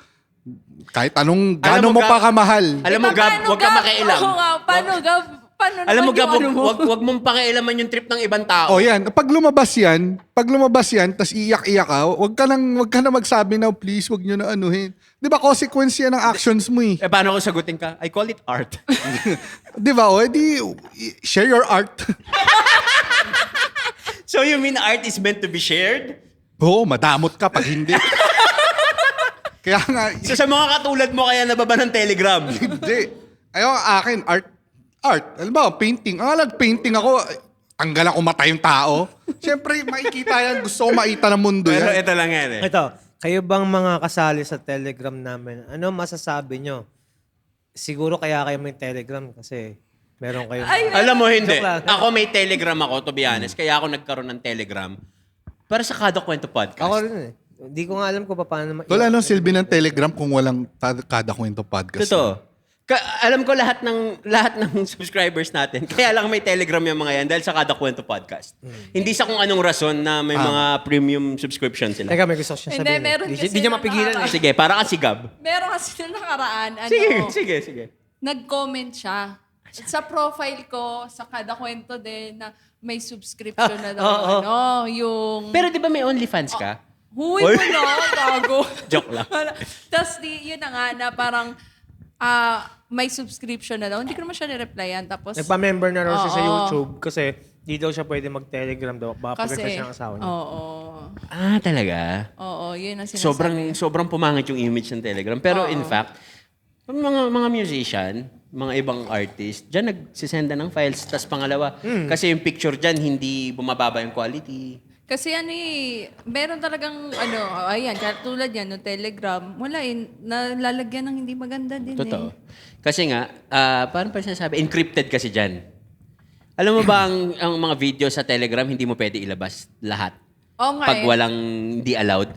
Kahit anong, Alam gano'n mo, mo Gab, pa kamahal. Alam mo, Gab, huwag ka makialam. Oo nga, paano, Gab? Paano Alam mo, naman Gab, yung ano mo? wag mong pakialaman yung trip ng ibang tao. O yan, pag lumabas yan, tas iyak-iyak ka, wag ka na magsabi na, please, wag nyo na anuhin. Di ba, consequence yan ng actions mo eh. Eh, paano ko sagutin ka? I call it art. Di ba, o, edi, share your art. So you mean art is meant to be shared? Oo, madamot ka pag hindi. Kaya nga, So sa mga katulad mo kaya nababa ng Telegram. hindi. Ayaw, akin, art. Alam ba, painting. Nag-painting ako, tanggalan ko mata yung tao. Siyempre, makikita yan. Gusto ko makita ng mundo Pero yan. ito lang yan eh. Ito, kayo bang mga kasali sa Telegram namin? Ano masasabi nyo? Siguro kaya kayo may Telegram kasi meron kayo. Ay, Alam mo, hindi. Joke lang. Ako may Telegram ako, to be honest. Kaya ako nagkaroon ng Telegram. Para sa Kada Kwento Podcast. Ako rin eh. Hindi ko nga alam kung paano Wala nang silbi ng Telegram kung walang Kada Kwento Podcast. Totoo. Alam ko lahat ng subscribers natin. Kaya lang may Telegram yung mga yan dahil sa Kada Kwento Podcast. Hindi sa kung anong rason na may mga premium subscription sila. Teka, may gusto ko siya Hindi, sabihin. meron kasi Hindi niya mapigilan eh. Sige, para ka si Gab. Meron kasi nung nakaraan, Sige. nag-comment siya. Sa profile ko, sa Kada Kwento din, na may subscription na daw. Yung... Pero di ba may OnlyFans ka? Huy mo na, gago. Joke lang. Tapos yun na nga, na parang may subscription na daw. Hindi ko naman siya nireplyan. Tapos, Nagpa-member na raw siya sa Oo. YouTube kasi di daw siya pwede mag-Telegram daw. Baka kasi, pagkita siya ng asawa niya. oo. Talaga? Oo, yun ang sinasabi. Sobrang pumangit yung image ng Telegram. Pero in fact, mga musician, mga ibang artist, dyan nagsisenda ng files. Tapos pangalawa, kasi yung picture dyan, hindi bumababa yung quality. Kasi meron talagang, ayan, tulad yan, no, Telegram, wala nalalagyan ng hindi maganda din Totoo. Kasi nga, paano pa sinasabi? Encrypted kasi dyan. Alam mo ba ang mga video sa Telegram, hindi mo pwede ilabas lahat? Oo nga Pag eh. walang hindi allowed.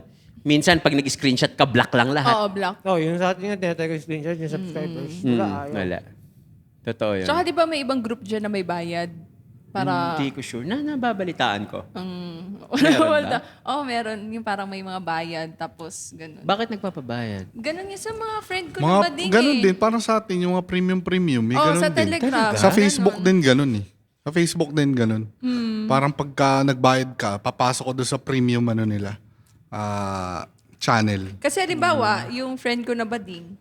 Minsan, pag nag-screenshot ka, black lang lahat. Oo, block. Oh, yung sa atin nga, tinatag yung screenshot, yung subscribers. Wala, ayaw. Wala. Totoo yun. Tsaka di ba may ibang group dyan na may bayad? Para... Hindi ko sure. Nababalitaan ko. wala. Meron. Yung parang may mga bayad, tapos ganun. Bakit nagpapabayad? Ganun yung sa mga friend ko na Mga, bading ganun eh. din, parang sa atin, yung mga premium, may ganun sa din. Telegram. Sa Facebook Ganun. din ganun eh. Sa Facebook din ganun. Parang pagka nagbayad ka, papasok ko doon sa premium nila, channel. Kasi halimbawa, yung friend ko na bading,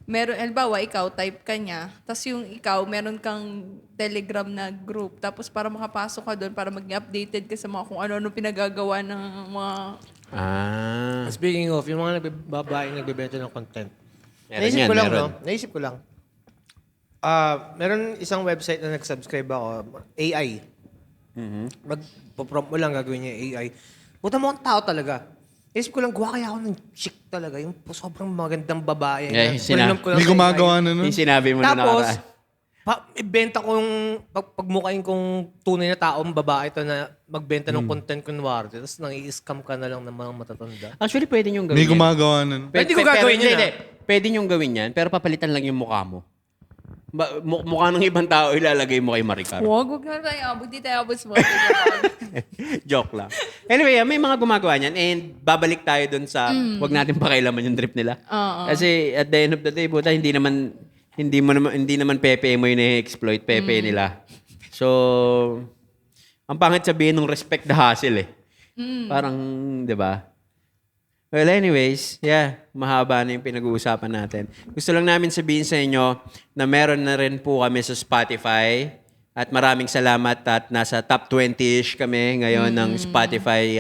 halimbawa, ikaw, type ka niya, tapos yung ikaw, meron kang Telegram na group, tapos para makapasok ka doon, para maging updated ka sa mga kung ano-ano pinagagawa ng mga... Speaking of, yung mga babaeng nagbebenta ng content. Meron Naisip yan, ko lang, meron. no? Naisip ko lang. Meron isang website na nag-subscribe ako, AI. Magpo-prompt mo lang, gagawin niya AI. Puta mo ang tao talaga. Naisip ko lang, gawa kaya ako ng chick talaga. Yung sobrang magandang babae. Yeah, Purinom ko lang May sa gumagawa AI. na nun. Yung sinabi mo na Tapos, nakaraan. ibenta ko yung, pagmukain kong tunay na taong babae to na magbenta ng content kunwari. Tapos nang i-scam ka na lang ng mga matatanda. Actually, pwede niyong gawin May yan. gumagawa na nun. Pwede ko gagawin yun, Hindi. Pwede niyong gawin yan, pero papalitan lang yung mukha mo. Mukha ng ibang tao ilalagay mo kay Maricar. Huwag na tayo abot, di tayo abot sa mga Joke lang. Anyway, may mga gumagawa niyan and babalik tayo dun sa wag natin pakialaman yung drip nila. Kasi at the end of the day, buta, hindi naman pepe mo yung na-exploit, pepe nila. So, ang pangit sabihin ng respect the hustle eh. Parang, di ba? Well, anyways, mahaba na yung pinag-uusapan natin. Gusto lang namin sabihin sa inyo na meron na rin po kami sa Spotify at maraming salamat at nasa top 20-ish kami ngayon ng Spotify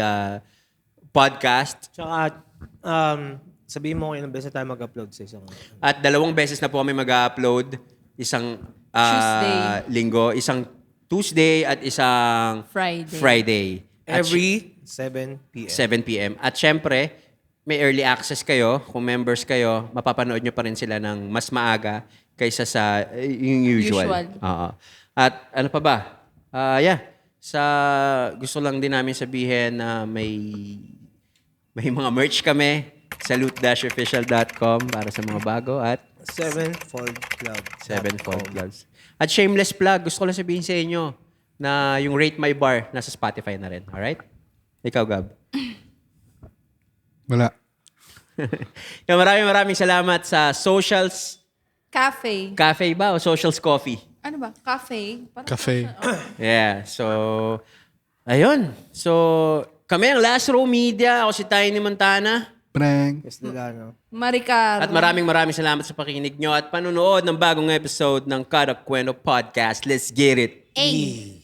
podcast. Tsaka, sabihin mo kung ilang beses tayo mag-upload sa isang... At 2 beses na po kami mag-upload. Isang Tuesday. linggo, isang Tuesday at isang Friday. Friday. At Every 7 p.m. 7 p.m. At syempre, may early access kayo, kung members kayo, mapapanood nyo pa rin sila ng mas maaga kaysa sa yung usual. Usual. Oo. At ano pa ba? Gusto lang din namin sabihin na may mga merch kami sa loot-official.com para sa mga bago at Sevenfold Club. Sevenfold Gloves. At shameless plug, gusto ko lang sabihin sa inyo na yung Rate My Bar nasa Spotify na rin. Alright? Ikaw, Gab. Wala. Maraming salamat sa Socials Cafe. Cafe ba o Socials Coffee? Ano ba? Cafe? Parang Cafe. Yeah. So, ayun. So, kami ang Last Row Media. Ako si Tiny Montana. Prank. Yes, Delano. Maricar. At maraming salamat sa pakikinig nyo at panunood ng bagong episode ng Kada Kwento Podcast. Let's get it. Ay.